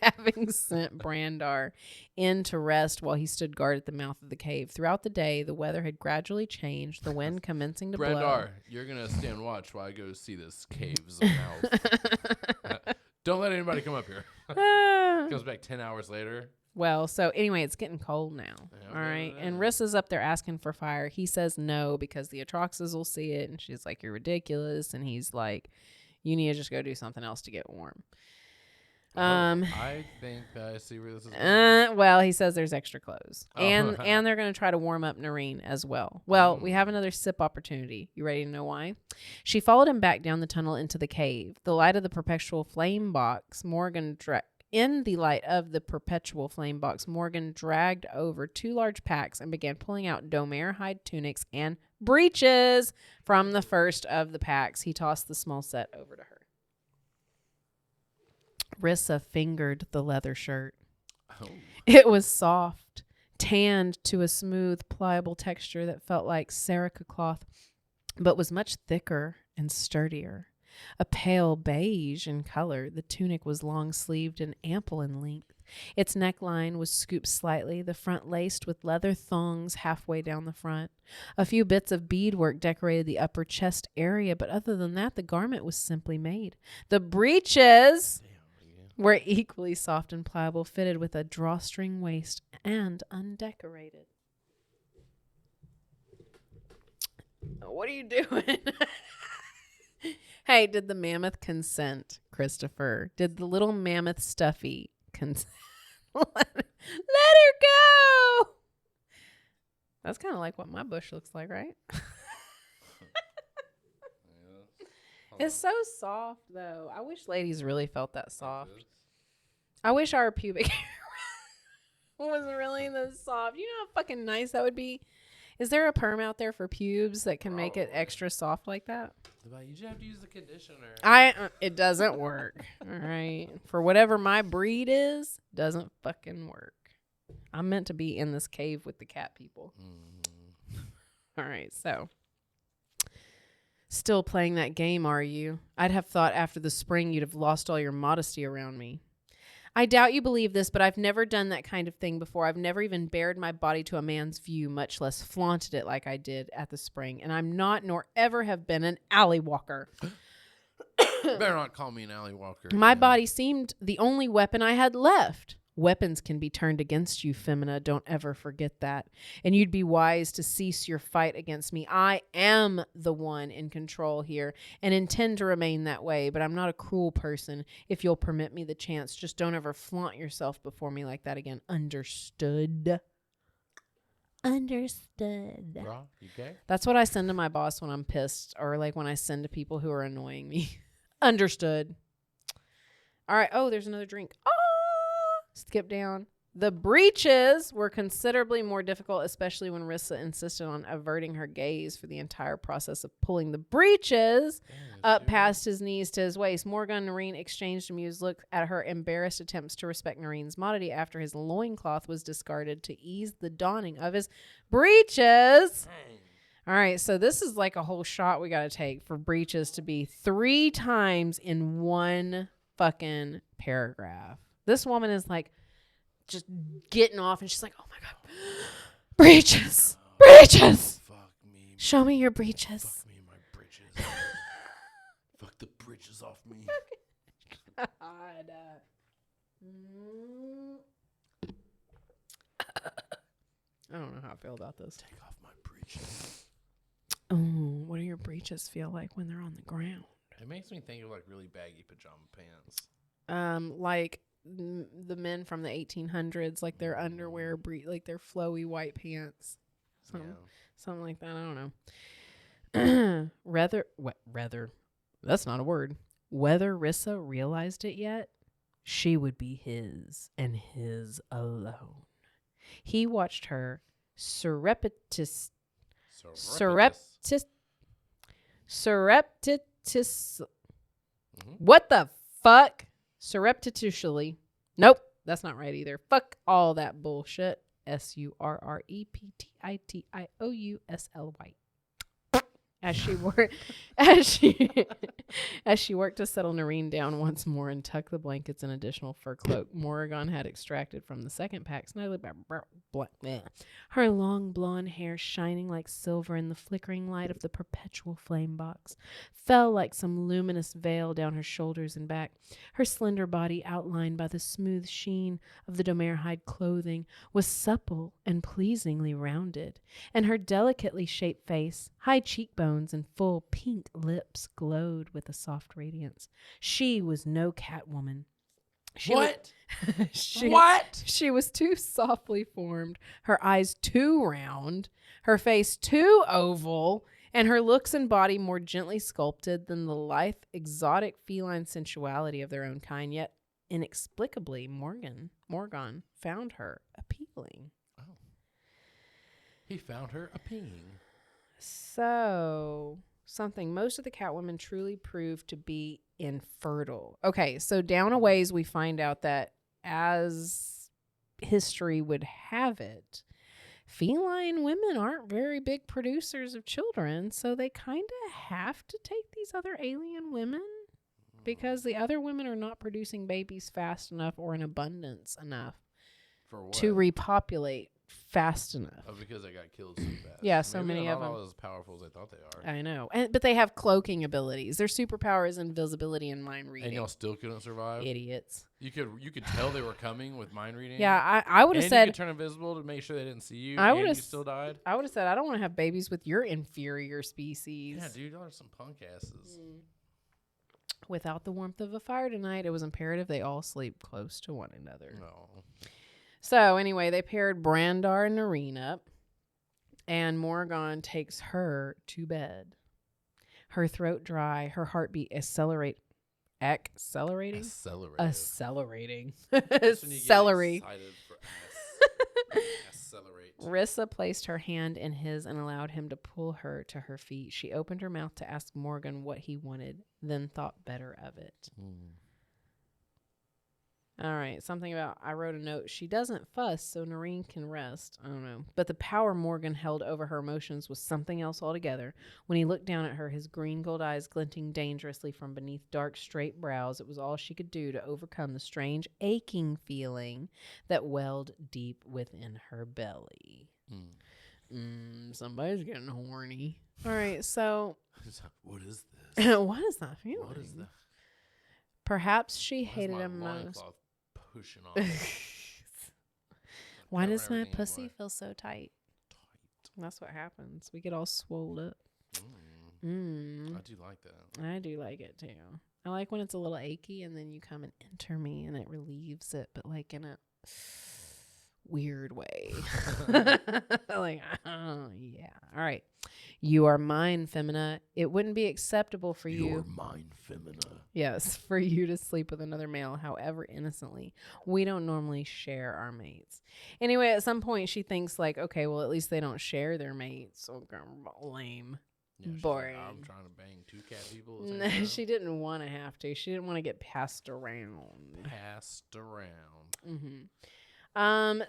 Speaker 1: Having sent Brandar in to rest while he stood guard at the mouth of the cave. Throughout the day, the weather had gradually changed, the wind commencing to blow.
Speaker 4: Brandar, you're going to stand watch while I go see this cave's mouth. Don't let anybody come up here. Goes back 10 hours later.
Speaker 1: Well, so anyway, it's getting cold now.
Speaker 4: Yeah,
Speaker 1: all right.
Speaker 4: yeah.
Speaker 1: And Rissa's up there asking for fire. He says no because the Atroxes will see it. And she's like, you're ridiculous. And he's like, you need to just go do something else to get warm.
Speaker 4: I think that I see where this is going.
Speaker 1: Well, he says there's extra clothes.
Speaker 4: Oh.
Speaker 1: And they're going to try to warm up Noreen as well. Well, we have another sip opportunity. You ready to know why? She followed him back down the tunnel into the cave. The light of the perpetual flame box, In the light of the perpetual flame box, Morgan dragged over 2 large packs and began pulling out Domare hide tunics and breeches from the first of the packs. He tossed the small set over to her. Rissa fingered the leather shirt.
Speaker 4: Oh.
Speaker 1: It was soft, tanned to a smooth, pliable texture that felt like Serica cloth, but was much thicker and sturdier. A pale beige in color, the tunic was long-sleeved and ample in length. Its neckline was scooped slightly, the front laced with leather thongs halfway down the front. A few bits of beadwork decorated the upper chest area, but other than that, the garment was simply made. The breeches were equally soft and pliable, fitted with a drawstring waist and undecorated. What are you doing? Hey, did the mammoth consent, Christopher? Did the little mammoth stuffy consent? Let her go! That's kind of like what my bush looks like, right? It's so soft, though. I wish ladies really felt that soft. I wish our pubic hair was really this soft. You know how fucking nice that would be? Is there a perm out there for pubes that can make it extra soft like that?
Speaker 4: You just have to use the conditioner.
Speaker 1: It doesn't work. All right. For whatever my breed is, doesn't fucking work. I'm meant to be in this cave with the cat people. All right. So, still playing that game, are you? I'd have thought after the spring you'd have lost all your modesty around me. I doubt you believe this, but I've never done that kind of thing before. I've never even bared my body to a man's view, much less flaunted it like I did at the spring. And I'm not, nor ever have been, an alley walker.
Speaker 4: You better not call me an alley walker.
Speaker 1: My body seemed the only weapon I had left. Weapons can be turned against you, Femina. Don't ever forget that. And you'd be wise to cease your fight against me. I am the one in control here and intend to remain that way, but I'm not a cruel person. If you'll permit me the chance, just don't ever flaunt yourself before me like that again. Understood? Understood.
Speaker 4: Bra, you okay?
Speaker 1: That's what I send to my boss when I'm pissed, or like when I send to people who are annoying me. Understood. All right. Oh, there's another drink. Oh! Skip down. The breeches were considerably more difficult, especially when Rissa insisted on averting her gaze for the entire process of pulling the breeches up past his knees to his waist. Morgan and Noreen exchanged amused looks at her embarrassed attempts to respect Noreen's modesty after his loincloth was discarded to ease the donning of his breeches. All right, so this is like a whole shot we got to take for breeches to be 3 times in one fucking paragraph. This woman is like just getting off and she's like, oh my God, breeches, breeches.
Speaker 4: Fuck me.
Speaker 1: Show me your breeches.
Speaker 4: Fuck me, my breeches. Fuck the breeches off me.
Speaker 1: God. I don't know how I feel about this.
Speaker 4: Take off my breeches.
Speaker 1: Oh, what do your breeches feel like when they're on the ground?
Speaker 4: It makes me think of like really baggy pajama pants.
Speaker 1: Like the men from the 1800s, like their underwear, like their flowy white pants, something like that. I don't know. Rather, that's not a word. Whether Rissa realized it yet, she would be his and his alone. He watched her surreptitious. What the fuck? Surreptitiously. Nope, that's not right either. Fuck all that bullshit. SURREPTITIOUSLY. As she worked to settle Noreen down once more and tuck the blankets and additional fur cloak Morrigan had extracted from the second pack, snugly her long blonde hair shining like silver in the flickering light of the perpetual flame box, fell like some luminous veil down her shoulders and back. Her slender body, outlined by the smooth sheen of the domer hide clothing, was supple and pleasingly rounded, and her delicately shaped face, high cheekbones, and full pink lips glowed with a soft radiance. She was no Catwoman.
Speaker 4: What?
Speaker 1: She was too softly formed, her eyes too round, her face too oval, and her looks and body more gently sculpted than the lithe, exotic feline sensuality of their own kind. Yet, inexplicably, Morgan found her appealing.
Speaker 4: Oh. He found her appealing.
Speaker 1: So, something most of the Catwomen truly proved to be infertile. Okay, so down a ways we find out that, as history would have it, feline women aren't very big producers of children, so they kind of have to take these other alien women because the other women are not producing babies fast enough or in abundance enough to repopulate fast enough.
Speaker 4: Oh, because they got killed so fast.
Speaker 1: Yeah, so many
Speaker 4: they're
Speaker 1: of them.
Speaker 4: not as powerful as they thought they are.
Speaker 1: I know, but they have cloaking abilities. Their superpower is invisibility and mind reading.
Speaker 4: And y'all still couldn't survive.
Speaker 1: Idiots.
Speaker 4: You could tell they were coming with mind reading.
Speaker 1: Yeah, I would have said.
Speaker 4: You could turn invisible to make sure they didn't see you.
Speaker 1: And
Speaker 4: you still died.
Speaker 1: I would have said I don't want to have babies with your inferior species.
Speaker 4: Yeah, dude, y'all are some punk asses.
Speaker 1: Without the warmth of a fire tonight, it was imperative they all sleep close to one another.
Speaker 4: No.
Speaker 1: So anyway, they paired Brandar and Noreen up, and Morrigan takes her to bed. Her throat dry, her heartbeat accelerating. Accelerating. Celery.
Speaker 4: Accelerate.
Speaker 1: Rissa placed her hand in his and allowed him to pull her to her feet. She opened her mouth to ask Morgan what he wanted, then thought better of it. All right, something about, I wrote a note, she doesn't fuss so Noreen can rest. I don't know. But the power Morgan held over her emotions was something else altogether. When he looked down at her, his green gold eyes glinting dangerously from beneath dark, straight brows, it was all she could do to overcome the strange, aching feeling that welled deep within her belly. Somebody's getting horny. All right, so.
Speaker 4: What is this?
Speaker 1: What is that feeling?
Speaker 4: What is that?
Speaker 1: Perhaps she hated him most.
Speaker 4: Pushing on.
Speaker 1: Why does my pussy feel so tight? That's what happens. We get all swole up.
Speaker 4: I do like that.
Speaker 1: I do like it too. I like when it's a little achy and then you come and enter me and it relieves it, but like in a weird way. Like, oh, yeah. All right. You are mine, Femina. It wouldn't be acceptable for you.
Speaker 4: You're mine, Femina.
Speaker 1: Yes, for you to sleep with another male, however innocently. We don't normally share our mates. Anyway, at some point she thinks like, okay, well, at least they don't share their mates. So lame.
Speaker 4: Yeah,
Speaker 1: boring.
Speaker 4: Like, I'm trying to bang 2 cat people.
Speaker 1: No, she didn't want to have to. She didn't want to get passed around.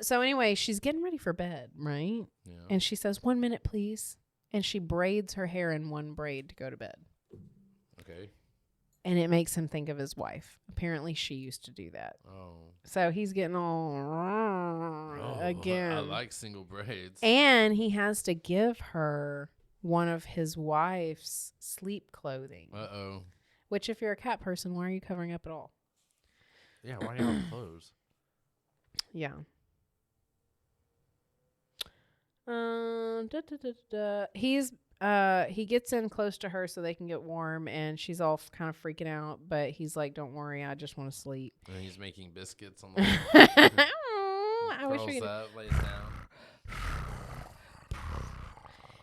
Speaker 1: So anyway, she's getting ready for bed, right?
Speaker 4: Yeah.
Speaker 1: And she says, 1 minute, please. And she braids her hair in one braid to go to bed.
Speaker 4: Okay.
Speaker 1: And it makes him think of his wife. Apparently, she used to do that.
Speaker 4: Oh.
Speaker 1: So he's getting all again.
Speaker 4: I like single braids.
Speaker 1: And he has to give her one of his wife's sleep clothing.
Speaker 4: Uh-oh.
Speaker 1: Which, if you're a cat person, why are you covering up at all?
Speaker 4: Yeah, why do you have clothes?
Speaker 1: Yeah. He gets in close to her so they can get warm, and she's all kind of freaking out, but he's like, don't worry, I just want to sleep.
Speaker 4: And he's making biscuits on the
Speaker 1: I wish we could.
Speaker 4: Lays down.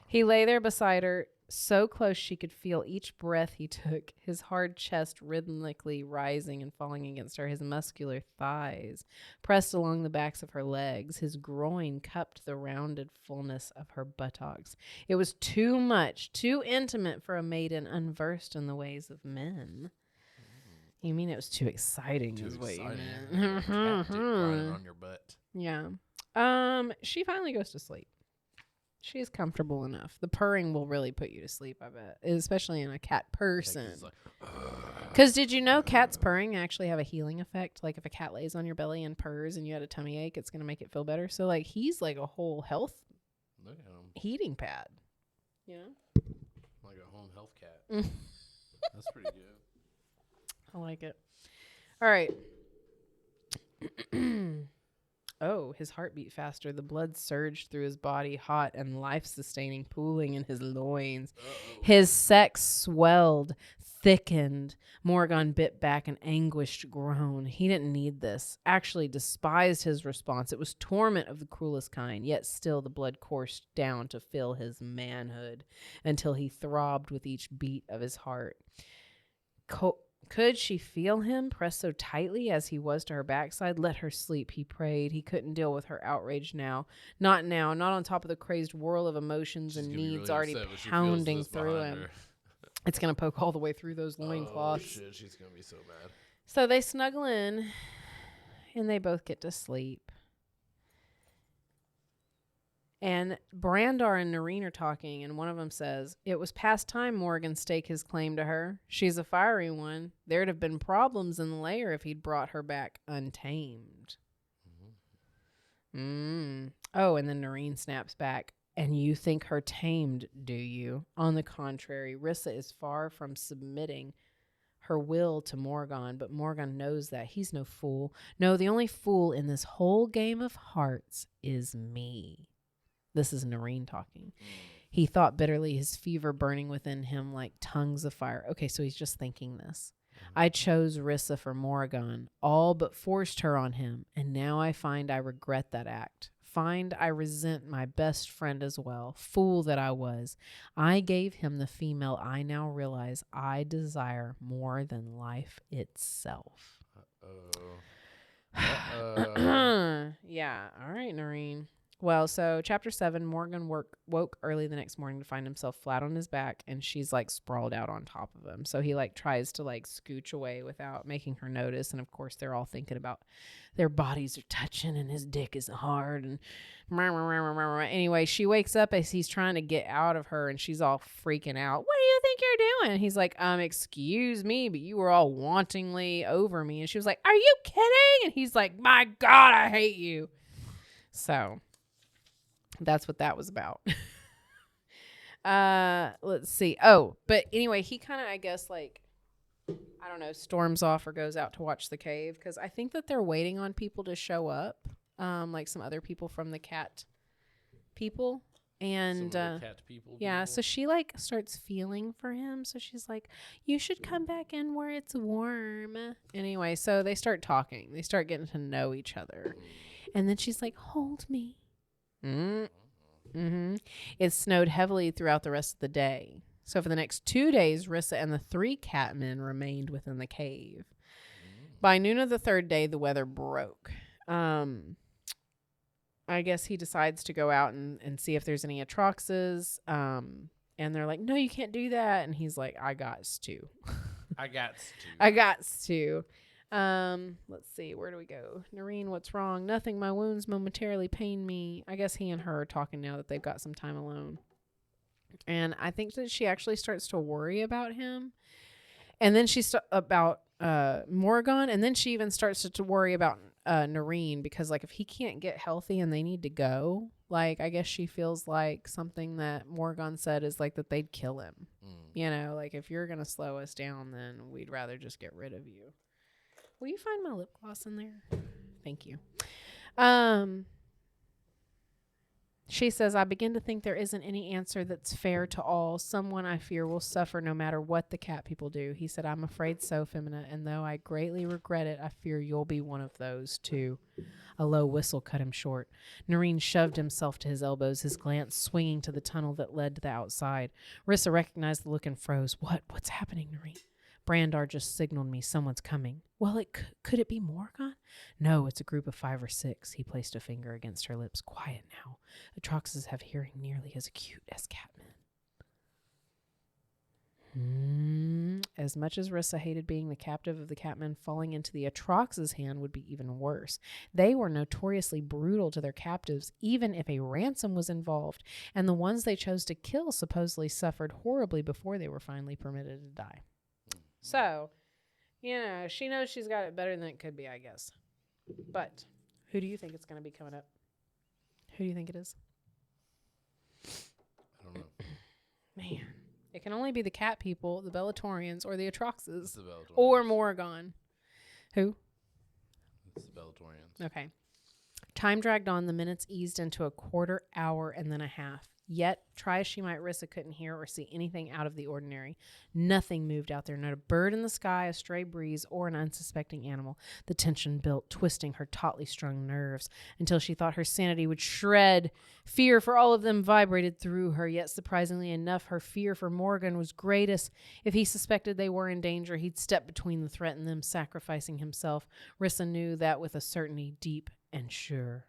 Speaker 1: He lay there beside her, so close she could feel each breath he took, his hard chest rhythmically rising and falling against her, his muscular thighs pressed along the backs of her legs, his groin cupped the rounded fullness of her buttocks. It was too much, too intimate for a maiden unversed in the ways of men. You mean it was too exciting?
Speaker 4: Too
Speaker 1: is what you
Speaker 4: exciting.
Speaker 1: meant.
Speaker 4: Cat dick grinding on your butt.
Speaker 1: Yeah. She finally goes to sleep. She's comfortable enough. The purring will really put you to sleep, I bet, especially in a cat person. Because did you know cats purring actually have a healing effect? Like if a cat lays on your belly and purrs and you had a tummy ache, it's going to make it feel better. So like he's like a whole health heating pad. You know?
Speaker 4: Like a home health cat. That's pretty good.
Speaker 1: I like it. All right. Oh, his heart beat faster. The blood surged through his body, hot and life-sustaining, pooling in his loins.
Speaker 4: Uh-oh.
Speaker 1: His sex swelled, thickened. Morgan bit back an anguished groan. He didn't need this, actually despised his response. It was torment of the cruelest kind, yet still the blood coursed down to fill his manhood until he throbbed with each beat of his heart. Could she feel him press so tightly as he was to her backside? Let her sleep, he prayed. He couldn't deal with her outrage now. Not now, not on top of the crazed whirl of emotions and needs already pounding through him. It's going to poke all the way through those loincloths.
Speaker 4: Oh, shit, she's going to be so mad.
Speaker 1: So they snuggle in, and they both get to sleep. And Brandar and Noreen are talking, and one of them says, "It was past time Morgan stake his claim to her. She's a fiery one. There'd have been problems in the lair if he'd brought her back untamed." Oh, and then Noreen snaps back. "And you think her tamed, do you? On the contrary, Rissa is far from submitting her will to Morgan, but Morgan knows that. He's no fool. No, the only fool in this whole game of hearts is me." This is Noreen talking. He thought bitterly, his fever burning within him like tongues of fire. Okay, so he's just thinking this. I chose Rissa for Morgan, all but forced her on him, and now I find I regret that act. Find I resent my best friend as well. Fool that I was. I gave him the female I now realize I desire more than life itself. Yeah, all right, Noreen. Well, so chapter 7, Morgan woke early the next morning to find himself flat on his back, and she's like sprawled out on top of him. So he like tries to like scooch away without making her notice. And of course, they're all thinking about their bodies are touching and his dick is hard. And anyway, she wakes up as he's trying to get out of her, and she's all freaking out. "What do you think you're doing?" And he's like, "Excuse me, but you were all wantingly over me." And she was like, "Are you kidding?" And he's like, "My God, I hate you." So that's what that was about. Let's see. Oh, but anyway, he kind of, I guess, like, I don't know, storms off or goes out to watch the cave, because I think that they're waiting on people to show up, like some other people from the cat people. And yeah, so she like starts feeling for him. So she's like, "You should come back in where it's warm." Anyway, so they start talking. They start getting to know each other. And then she's like, "Hold me." It snowed heavily throughout the rest of the day. So for the next 2 days, Rissa and the 3 catmen remained within the cave. By noon of the 3rd day, the weather broke. I guess he decides to go out and see if there's any atroxes. And they're like, "No, you can't do that." And he's like, "I gots to." I gots to. Let's see, where do we go? Noreen, what's wrong? "Nothing. My wounds momentarily pain me." I guess he and her are talking now that they've got some time alone. And I think that she actually starts to worry about him. And then she's about Morgan. And then she even starts to worry about Noreen, because like if he can't get healthy and they need to go, like I guess she feels like something that Morgan said is like that they'd kill him. You know, like if you're going to slow us down, then we'd rather just get rid of you. Will you find my lip gloss in there? Thank you. She says, I begin to think there isn't any answer that's fair to all. Someone I fear will suffer no matter what the cat people do. He said, I'm afraid so, Femina, and though I greatly regret it, I fear you'll be one of those too. A low whistle cut him short. Noreen shoved himself to his elbows, his glance swinging to the tunnel that led to the outside. Rissa recognized the look and froze. What's happening, Noreen? Brandar just signaled me someone's coming. Well, could it be Morgan? No, it's a group of 5 or 6. He placed a finger against her lips. Quiet now. Atroxes have hearing nearly as acute as catmen. As much as Rissa hated being the captive of the catmen, falling into the Atroxes' hand would be even worse. They were notoriously brutal to their captives, even if a ransom was involved, and the ones they chose to kill supposedly suffered horribly before they were finally permitted to die. So, she knows she's got it better than it could be, I guess. But who do you think it's going to be coming up? Who do you think it is?
Speaker 4: I don't know.
Speaker 1: Man, it can only be the cat people, the Bellatorians, or the Atroxes.
Speaker 4: It's the Bellatorians.
Speaker 1: Or Morgan. Who?
Speaker 4: It's the Bellatorians.
Speaker 1: Okay. Time dragged on. The minutes eased into a quarter hour and then a half. Yet, try as she might, Rissa couldn't hear or see anything out of the ordinary. Nothing moved out there, not a bird in the sky, a stray breeze, or an unsuspecting animal. The tension built, twisting her tautly strung nerves until she thought her sanity would shred. Fear for all of them vibrated through her, yet surprisingly enough, her fear for Morgan was greatest. If he suspected they were in danger, he'd step between the threat and them, sacrificing himself. Rissa knew that with a certainty deep and sure.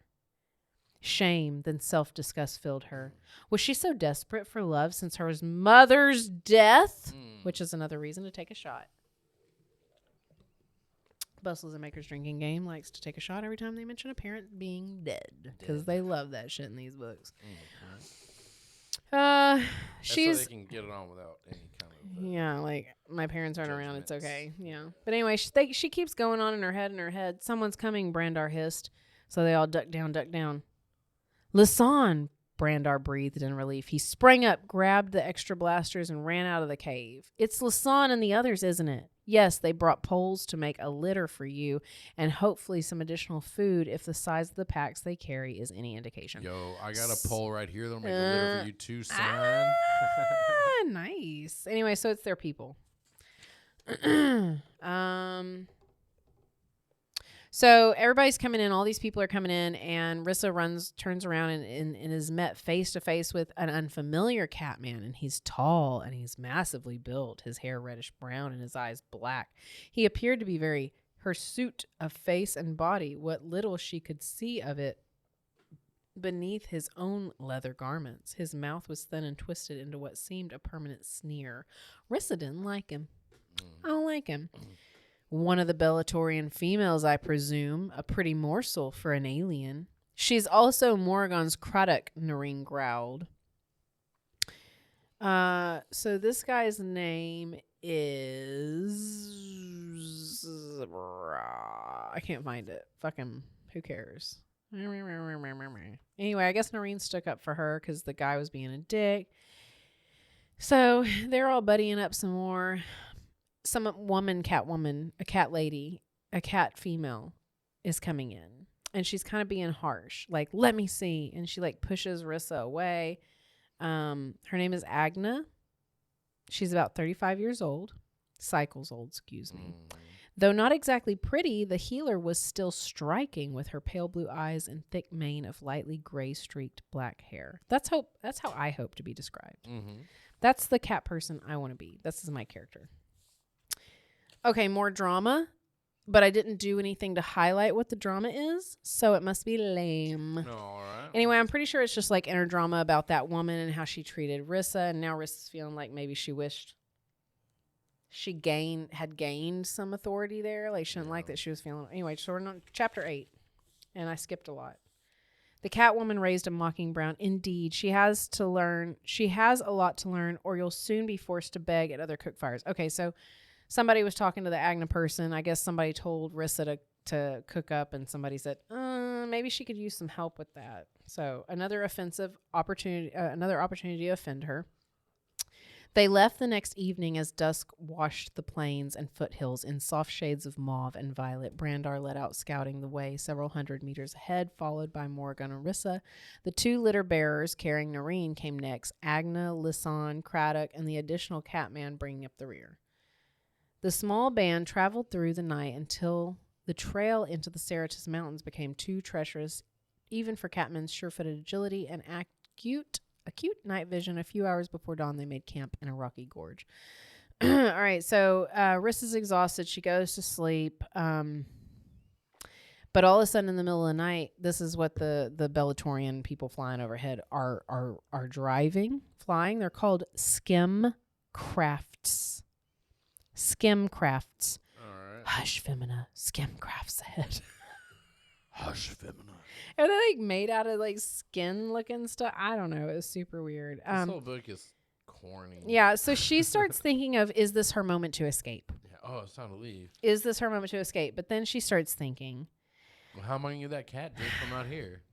Speaker 1: Shame, then self-disgust filled her. Was she so desperate for love since her mother's death? Which is another reason to take a shot. Bustles and Maker's drinking game likes to take a shot every time they mention a parent being dead. Because they love that shit in these books. She's...
Speaker 4: so they can get it on without any kind of...
Speaker 1: yeah, like, my parents aren't around, it's
Speaker 4: judgments.
Speaker 1: okay. Yeah. But anyway, she keeps going on in her head. Someone's coming, Brandar hissed. So they all duck down. Lisanne, Brandar breathed in relief. He sprang up, grabbed the extra blasters, and ran out of the cave. It's Lisanne and the others, isn't it? Yes, they brought poles to make a litter for you, and hopefully some additional food if the size of the packs they carry is any indication.
Speaker 4: Yo, I got a pole right here that'll make a litter for you too, son.
Speaker 1: Nice. Anyway, so it's their people. So everybody's coming in. All these people are coming in, and Rissa turns around and is met face to face with an unfamiliar catman. And he's tall and he's massively built. His hair reddish brown and his eyes black. He appeared to be very hirsute of face and body, what little she could see of it beneath his own leather garments. His mouth was thin and twisted into what seemed a permanent sneer. Rissa didn't like him. I don't like him. One of the Bellatorian females, I presume. A pretty morsel for an alien. She's also Morgan's Craddock, Noreen growled. So this guy's name is... I can't find it. Fucking, who cares? Anyway, I guess Noreen stuck up for her because the guy was being a dick. So they're all buddying up some more. Some catwoman, a cat lady, a cat female is coming in. And she's kind of being harsh. Like, let me see. And she, like, pushes Rissa away. Her name is Agna. She's about 35 years old. Cycles old, excuse me. Though not exactly pretty, the healer was still striking with her pale blue eyes and thick mane of lightly gray-streaked black hair. That's how I hope to be described. That's the cat person I want to be. This is my character. Okay, more drama, but I didn't do anything to highlight what the drama is, so it must be lame.
Speaker 4: All right.
Speaker 1: Anyway, I'm pretty sure it's just like inner drama about that woman and how she treated Rissa, and now Rissa's feeling like maybe she wished she had gained some authority there. Like, she didn't like that she was feeling... Anyway, so we're on chapter 8, and I skipped a lot. The Catwoman raised a mocking brow. Indeed, she has a lot to learn, or you'll soon be forced to beg at other cook fires. Okay, so... somebody was talking to the Agna person. I guess somebody told Rissa to cook up, and somebody said, maybe she could use some help with that. So another opportunity to offend her. They left the next evening as dusk washed the plains and foothills in soft shades of mauve and violet. Brandar led out scouting the way several hundred meters ahead, followed by Morgan and Rissa. The 2 litter bearers carrying Noreen came next, Agna, Lisan, Craddock, and the additional Catman bringing up the rear. The small band traveled through the night until the trail into the Cerritos Mountains became too treacherous, even for Catman's sure-footed agility and acute night vision. A few hours before dawn, they made camp in a rocky gorge. All right, so Rissa's exhausted. She goes to sleep. But all of a sudden, in the middle of the night, this is what the Bellatorian people flying overhead are flying. They're called skim crafts. Skim crafts.
Speaker 4: All right.
Speaker 1: Hush, Femina. Skim crafts ahead.
Speaker 4: Hush, Femina.
Speaker 1: Are they like made out of like skin looking stuff? I don't know. It was super weird.
Speaker 4: This whole book is corny.
Speaker 1: Yeah. So she starts thinking of, is this her moment to escape?
Speaker 4: Yeah. Oh, it's time to leave.
Speaker 1: Is this her moment to escape? But then she starts thinking.
Speaker 4: Well, how am I going to get that cat dick from out here?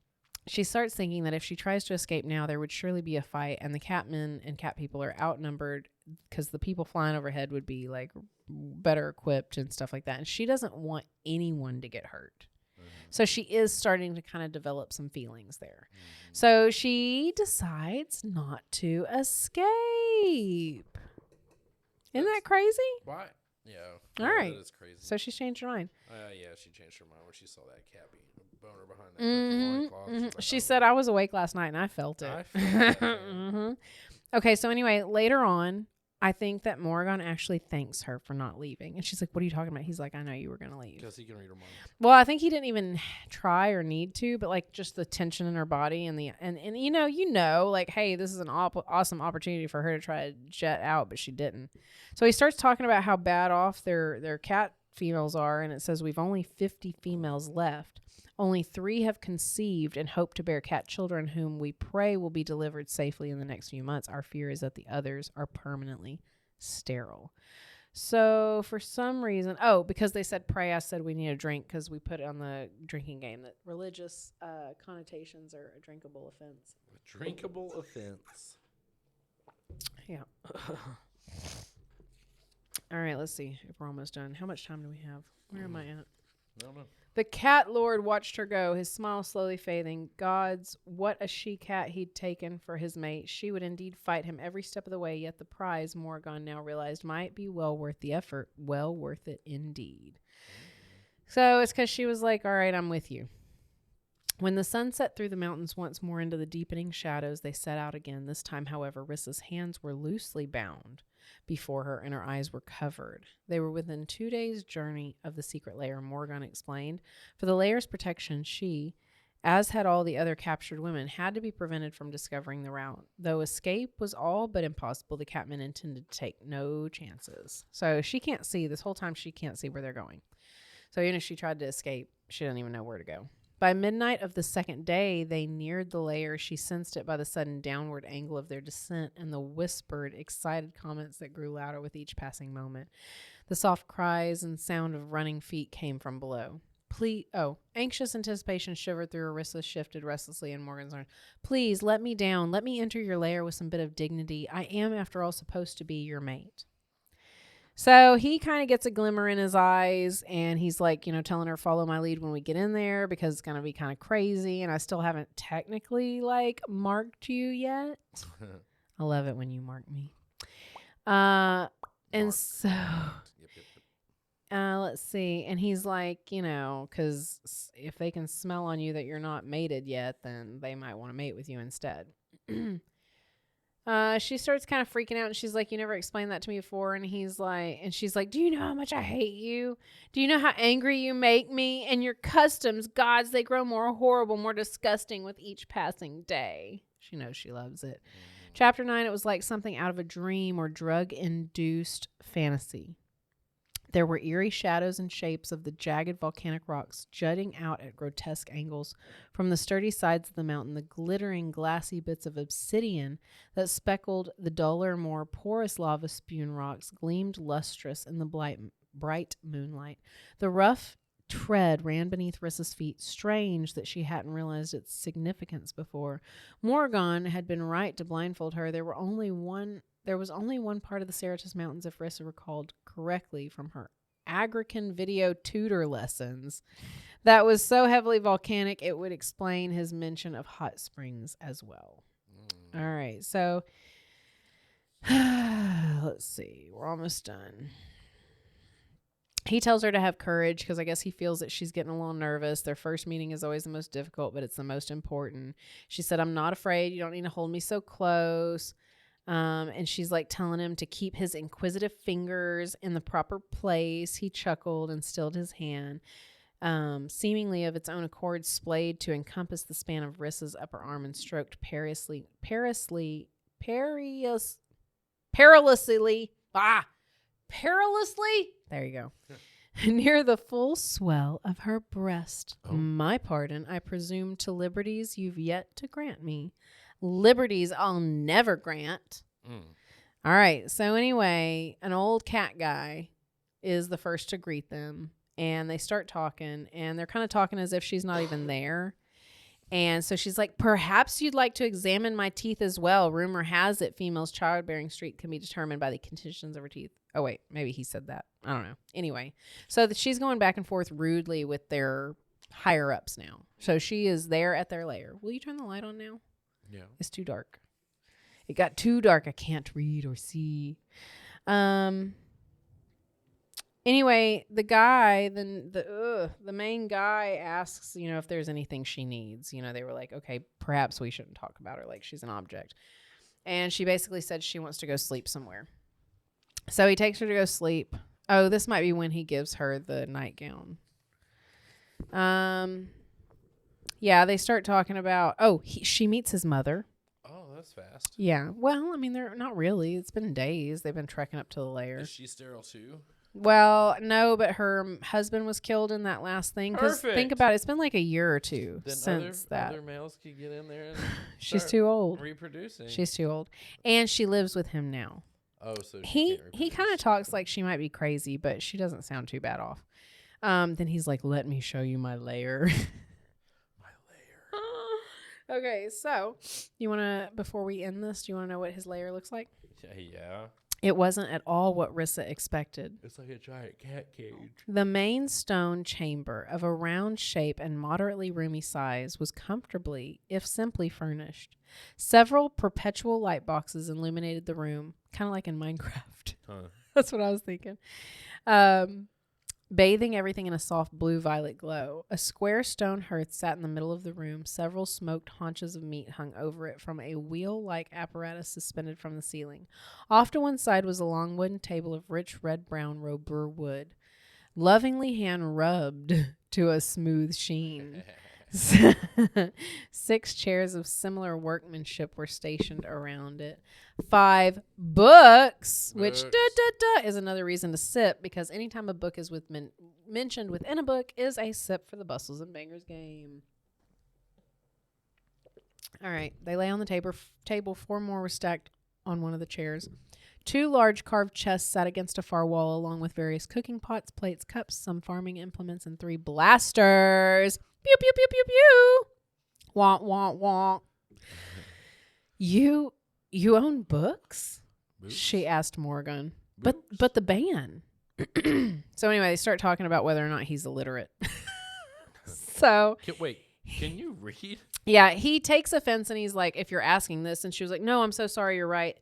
Speaker 1: She starts thinking that if she tries to escape now, there would surely be a fight, and the catmen and cat people are outnumbered because the people flying overhead would be like better equipped and stuff like that. And she doesn't want anyone to get hurt. So she is starting to kind of develop some feelings there. So she decides not to escape. Isn't that crazy?
Speaker 4: Why? Yeah.
Speaker 1: All right.
Speaker 4: That is crazy.
Speaker 1: So she's changed her mind.
Speaker 4: Yeah, she changed her mind when she saw that cat being a boner behind that loincloth.
Speaker 1: Mm-hmm.
Speaker 4: Like,
Speaker 1: She said, I was awake last night and I felt it.
Speaker 4: I felt that.
Speaker 1: Mm-hmm. Okay, so anyway, later on, I think that Morgan actually thanks her for not leaving. And she's like, what are you talking about? He's like, I know you were going to leave.
Speaker 4: Because he can read her mind.
Speaker 1: Well, I think he didn't even try or need to, but like just the tension in her body and you know, like, hey, this is an awesome opportunity for her to try to jet out, but she didn't. So he starts talking about how bad off their cat females are. And it says, we've only 50 females left. Only 3 have conceived and hope to bear cat children whom we pray will be delivered safely in the next few months. Our fear is that the others are permanently sterile. So for some reason, because they said pray, I said we need a drink because we put it on the drinking game that religious connotations are a drinkable offense.
Speaker 4: A drinkable offense.
Speaker 1: Yeah. All right, let's see if we're almost done. How much time do we have? Where am I at?
Speaker 4: I don't know.
Speaker 1: The cat lord watched her go, his smile slowly fading. Gods, what a she-cat he'd taken for his mate. She would indeed fight him every step of the way, yet the prize, Morgan now realized, might be well worth the effort. Well worth it indeed. So it's because she was like, all right, I'm with you. When the sun set through the mountains once more into the deepening shadows, they set out again. This time, however, Rissa's hands were loosely bound before her and her eyes were covered. They were within 2 days' journey of the secret lair, Morgan explained. For the lair's protection, she, as had all the other captured women, had to be prevented from discovering the route. Though escape was all but impossible, the catmen intended to take no chances. So she can't see, this whole time she can't see where they're going. So even if she tried to escape, she didn't even know where to go. By midnight of the second day, they neared the lair. She sensed it by the sudden downward angle of their descent and the whispered, excited comments that grew louder with each passing moment. The soft cries and sound of running feet came from below. Anxious anticipation shivered through Arissa, shifted restlessly in Morgan's arms. Please, let me down. Let me enter your lair with some bit of dignity. I am, after all, supposed to be your mate. So he kind of gets a glimmer in his eyes, and he's like, telling her, follow my lead when we get in there because it's going to be kind of crazy, and I still haven't technically, marked you yet. I love it when you mark me. And so, let's see. And he's like, because if they can smell on you that you're not mated yet, then they might want to mate with you instead. She starts kind of freaking out, and she's like, you never explained that to me before. And she's like, do you know how much I hate you? Do you know how angry you make me? And your customs, gods, they grow more horrible, more disgusting with each passing day. She knows she loves it. Chapter 9, it was like something out of a dream or drug-induced fantasy. There were eerie shadows and shapes of the jagged volcanic rocks jutting out at grotesque angles. From the sturdy sides of the mountain, the glittering, glassy bits of obsidian that speckled the duller, more porous lava-spewn rocks gleamed lustrous in the bright moonlight. The rough tread ran beneath Rissa's feet, strange that she hadn't realized its significance before. Morgan had been right to blindfold her. There there was only one part of the Cerritos Mountains, if Rissa recalled correctly from her Agrican video tutor lessons, that was so heavily volcanic it would explain his mention of hot springs as well. All right, so let's see. We're almost done. He tells her to have courage because I guess he feels that she's getting a little nervous. Their first meeting is always the most difficult, but it's the most important. She said, I'm not afraid. You don't need to hold me so close. And she's like telling him to keep his inquisitive fingers in the proper place. He chuckled and stilled his hand, seemingly of its own accord, splayed to encompass the span of Rissa's upper arm and stroked perilously, there you go, near the full swell of her breast. Oh. My pardon, I presume, to liberties you've yet to grant me. Liberties I'll never grant. All right, so anyway, an old cat guy is the first to greet them, and they start talking, and they're kind of talking as if she's not even there. And so she's like, perhaps you'd like to examine my teeth as well. Rumor has it females' childbearing streak can be determined by the conditions of her teeth. Oh, wait, maybe he said that. I don't know. Anyway, so she's going back and forth rudely with their higher ups now. So she is there at their lair. Will you turn the light on now?
Speaker 4: Yeah.
Speaker 1: It's too dark. It got too dark. I can't read or see. Anyway, the guy, the main guy asks, if there's anything she needs. They were like, okay, perhaps we shouldn't talk about her like she's an object. And she basically said she wants to go sleep somewhere. So he takes her to go sleep. Oh, this might be when he gives her the nightgown. Yeah, they start talking about, she meets his mother.
Speaker 4: Oh, that's fast.
Speaker 1: Yeah. Well, I mean, they're not really. It's been days. They've been trekking up to the lair.
Speaker 4: Is she sterile too?
Speaker 1: Well, no, but her husband was killed in that last thing.
Speaker 4: Perfect.
Speaker 1: Think about it. It's been like a year or two
Speaker 4: then
Speaker 1: since that.
Speaker 4: Other males could get in there and
Speaker 1: she's too old.
Speaker 4: Reproducing.
Speaker 1: She's too old. And she lives with him now.
Speaker 4: Oh, so
Speaker 1: he kind of talks like she might be crazy, but she doesn't sound too bad off. Then he's like, let me show you my lair. Okay, so you want to, before we end this, do you want to know what his lair looks like?
Speaker 4: Yeah.
Speaker 1: It wasn't at all what Rissa expected.
Speaker 4: It's like a giant cat cage.
Speaker 1: The main stone chamber of a round shape and moderately roomy size was comfortably, if simply, furnished. Several perpetual light boxes illuminated the room, kind of like in Minecraft.
Speaker 4: Huh.
Speaker 1: That's what I was thinking. Bathing everything in a soft blue-violet glow. A square stone hearth sat in the middle of the room. Several smoked haunches of meat hung over it from a wheel-like apparatus suspended from the ceiling. Off to one side was a long wooden table of rich red-brown robur wood, lovingly hand-rubbed to a smooth sheen. 6 chairs of similar workmanship were stationed around it. 5 books, which is another reason to sip, because anytime a book is mentioned within a book is a sip for the Bustles and Bangers game. All right, they lay on the table. 4 more were stacked on one of the chairs. 2 large carved chests sat against a far wall, along with various cooking pots, plates, cups, some farming implements, and 3 blasters. Pew, pew, pew, pew, pew. Wah, wah, wah. You own books? She asked Morgan. But the ban. So anyway, they start talking about whether or not he's illiterate. So
Speaker 4: Wait, can you read?
Speaker 1: Yeah, he takes offense and he's like, if you're asking this, and she was like, no, I'm so sorry, you're right.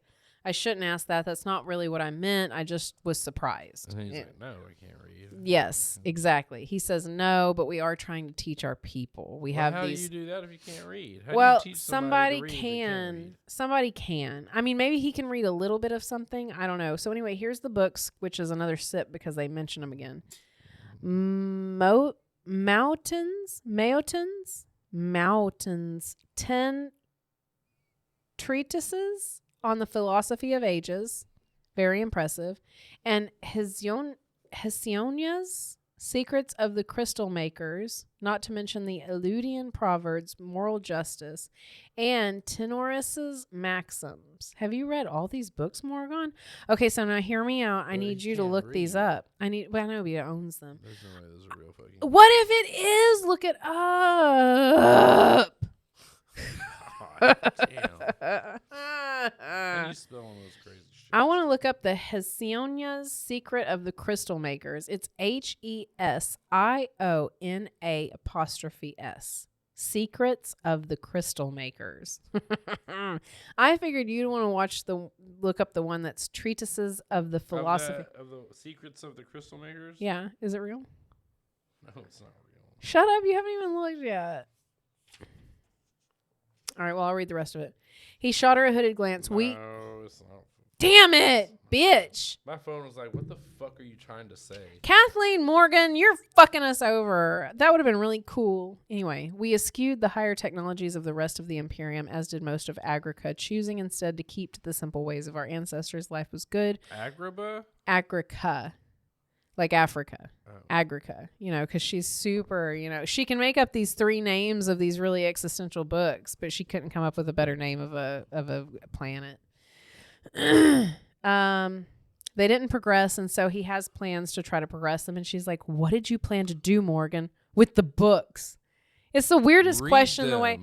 Speaker 1: I shouldn't ask that. That's not really what I meant. I just was surprised.
Speaker 4: And he's like, no, I can't read.
Speaker 1: Yes, exactly. He says no, but we are trying to teach our people.
Speaker 4: How do you do that if you can't read? How
Speaker 1: well,
Speaker 4: do you teach
Speaker 1: somebody
Speaker 4: to read
Speaker 1: can. Somebody can. I mean, maybe he can read a little bit of something. I don't know. So anyway, here's the books, which is another sip because they mention them again. Mountains. 10 treatises on the philosophy of ages, very impressive, and Hesionia's secrets of the crystal makers, not to mention the Eludian proverbs, moral justice, and Tenoris's maxims. Have you read all these books, Morgan? Okay, so now hear me out. I need you to look these up. I know he owns them.
Speaker 4: There's no way those are real fucking.
Speaker 1: What if it is? Look it up.
Speaker 4: God damn. How do you spell all those crazy shit?
Speaker 1: look up the Hesionia's Secret of the Crystal Makers. It's HESIONA''S. Secrets of the Crystal Makers. I figured you'd want to look up the one that's Treatises of the Philosophy.
Speaker 4: Of the Secrets of the Crystal Makers?
Speaker 1: Yeah. Is it real?
Speaker 4: No, it's not real.
Speaker 1: Shut up. You haven't even looked yet. All right. Well, I'll read the rest of it. He shot her a hooded glance.
Speaker 4: No, it's not.
Speaker 1: Damn it, bitch.
Speaker 4: My phone was like, what the fuck are you trying to say?
Speaker 1: Kathleen Morgan, you're fucking us over. That would have been really cool. Anyway, we eschewed the higher technologies of the rest of the Imperium, as did most of Agrica, choosing instead to keep to the simple ways of our ancestors. Life was good. Agrica. Like Africa.
Speaker 4: Oh.
Speaker 1: Agrica. Because she's super, she can make up these 3 names of these really existential books, but she couldn't come up with a better name of a planet. They didn't progress, and so he has plans to try to progress them. And she's like, what did you plan to do, Morgan, with the books? It's the weirdest question. The way,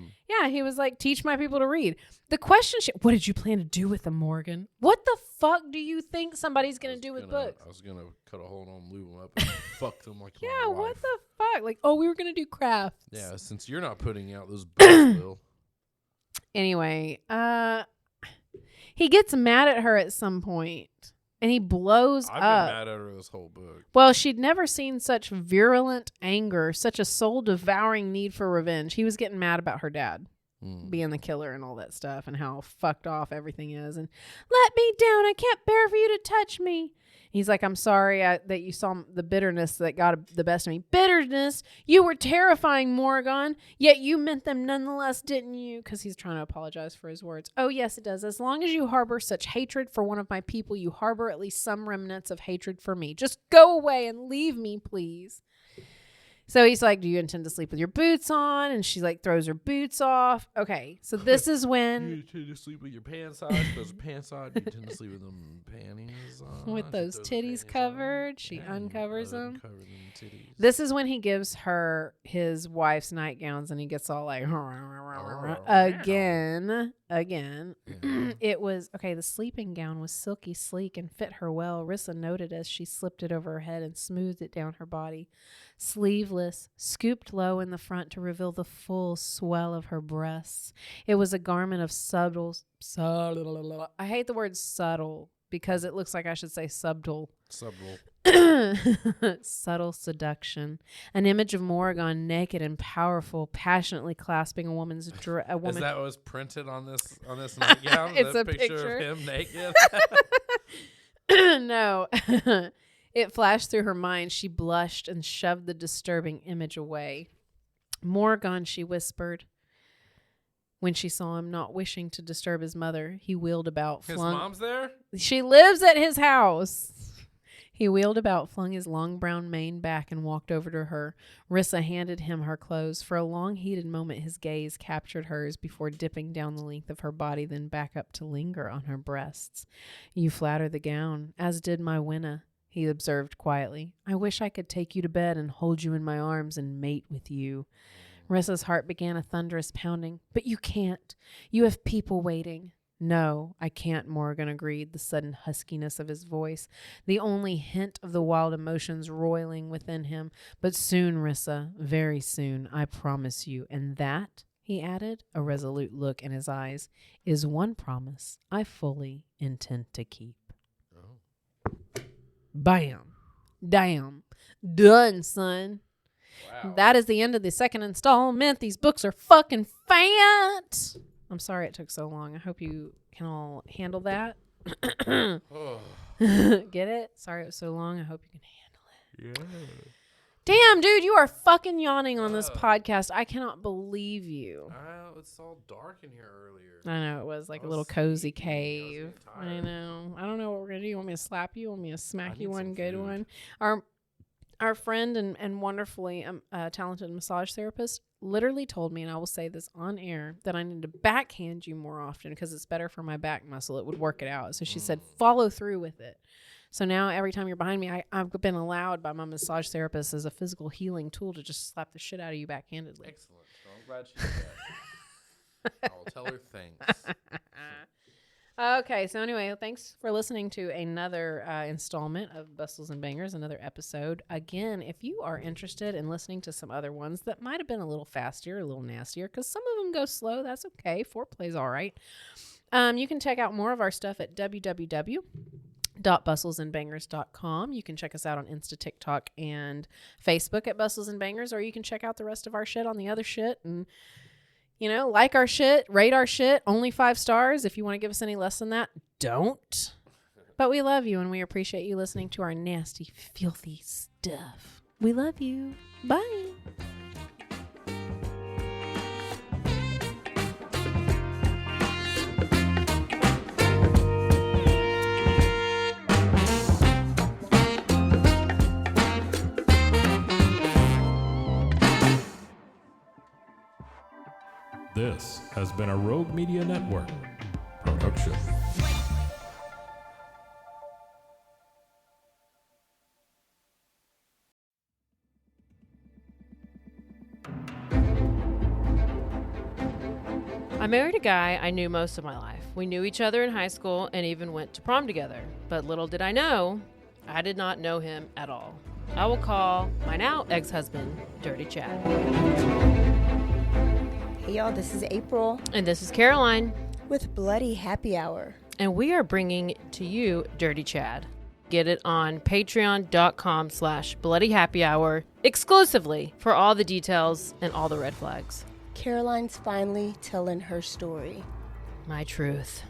Speaker 1: he was like, teach my people to read. The question, what did you plan to do with them, Morgan? What the fuck do you think somebody's gonna do with books?
Speaker 4: I was gonna cut a hole on them, lube them up, and fuck them like
Speaker 1: yeah, what the fuck? Like, we were gonna do crafts.
Speaker 4: Yeah, since you're not putting out those books, Will.
Speaker 1: Anyway, he gets mad at her at some point, and he blows up.
Speaker 4: I've been mad at her this whole book.
Speaker 1: Well, she'd never seen such virulent anger, such a soul-devouring need for revenge. He was getting mad about her dad being the killer and all that stuff, and how fucked off everything is. And let me down. I can't bear for you to touch me. He's like, I'm sorry that you saw the bitterness that got the best of me. Bitterness? You were terrifying, Morgan. Yet you meant them nonetheless, didn't you? Because he's trying to apologize for his words. Oh, yes, it does. As long as you harbor such hatred for one of my people, you harbor at least some remnants of hatred for me. Just go away and leave me, please. So he's like, do you intend to sleep with your boots on? And she like throws her boots off. Okay, so this is when...
Speaker 4: You intend to sleep with your pants on? Those pants on? You intend to sleep with them panties on?
Speaker 1: With those titties covered. She uncovers them.
Speaker 4: Uncover them titties.
Speaker 1: This is when he gives her his wife's nightgowns, and he gets all like... Again. It was... Okay, the sleeping gown was silky sleek and fit her well. Rissa noted as she slipped it over her head and smoothed it down her body. Sleeveless, scooped low in the front to reveal the full swell of her breasts. It was a garment of subtle. I hate the word subtle because it looks like I should say subtle. Subtle seduction. An image of Morgan naked and powerful, passionately clasping a woman's
Speaker 4: Is that what was printed on this nightgown?
Speaker 1: It's a
Speaker 4: picture of him naked.
Speaker 1: No. It flashed through her mind. She blushed and shoved the disturbing image away. Morgan, she whispered. When she saw him, not wishing to disturb his mother, he wheeled about.
Speaker 4: His mom's there?
Speaker 1: She lives at his house. He wheeled about, flung his long brown mane back, and walked over to her. Rissa handed him her clothes. For a long, heated moment, his gaze captured hers before dipping down the length of her body, then back up to linger on her breasts. You flatter the gown, as did my Winna, he observed quietly. I wish I could take you to bed and hold you in my arms and mate with you. Rissa's heart began a thunderous pounding. But you can't. You have people waiting. No, I can't, Morgan agreed, the sudden huskiness of his voice, the only hint of the wild emotions roiling within him. But soon, Rissa, very soon, I promise you. And that, he added, a resolute look in his eyes, is one promise I fully intend to keep. Oh. Bam. Damn. Done, son. Wow. That is the end of the second installment. These books are fucking fat. I'm sorry it took so long. I hope you can all handle that. Get it? Sorry it was so long. I hope you can handle it. Yeah. Damn, dude, you are fucking yawning on this podcast. I cannot believe you.
Speaker 4: It's all dark in here earlier.
Speaker 1: I know. It was like a little cozy cave. I know. I don't know what we're going to do. You want me to slap you? You want me to smack you one good one? Our friend and wonderfully talented massage therapist literally told me, and I will say this on air, that I need to backhand you more often because it's better for my back muscle. It would work it out. So she said, follow through with it. So now every time you're behind me, I've been allowed by my massage therapist as a physical healing tool to just slap the shit out of you backhandedly.
Speaker 4: Excellent. Well, I'm glad she did that. I'll tell her thanks.
Speaker 1: Okay, so anyway, thanks for listening to another installment of Bustles and Bangers, another episode. Again, if you are interested in listening to some other ones that might have been a little faster, a little nastier, because some of them go slow, that's okay. Foreplay's all right. You can check out more of our stuff at www.bustlesandbangers.com. You can check us out on Insta, TikTok, and Facebook at Bustles and Bangers, or you can check out the rest of our shit on the other shit and like our shit, rate our shit, only 5 stars. If you want to give us any less than that, don't. But we love you and we appreciate you listening to our nasty, filthy stuff. We love you. Bye.
Speaker 3: This has been a Rogue Media Network production.
Speaker 5: I married a guy I knew most of my life. We knew each other in high school and even went to prom together. But little did I know, I did not know him at all. I will call my now ex-husband Dirty Chad.
Speaker 2: Hey y'all, this is April
Speaker 5: And this is Caroline.
Speaker 2: with Bloody Happy Hour.
Speaker 5: And we are bringing to you Dirty Chad. Get it on patreon.com/bloodyhappyhour exclusively for all the details and all the red flags.
Speaker 2: Caroline's finally telling her story.
Speaker 5: My truth.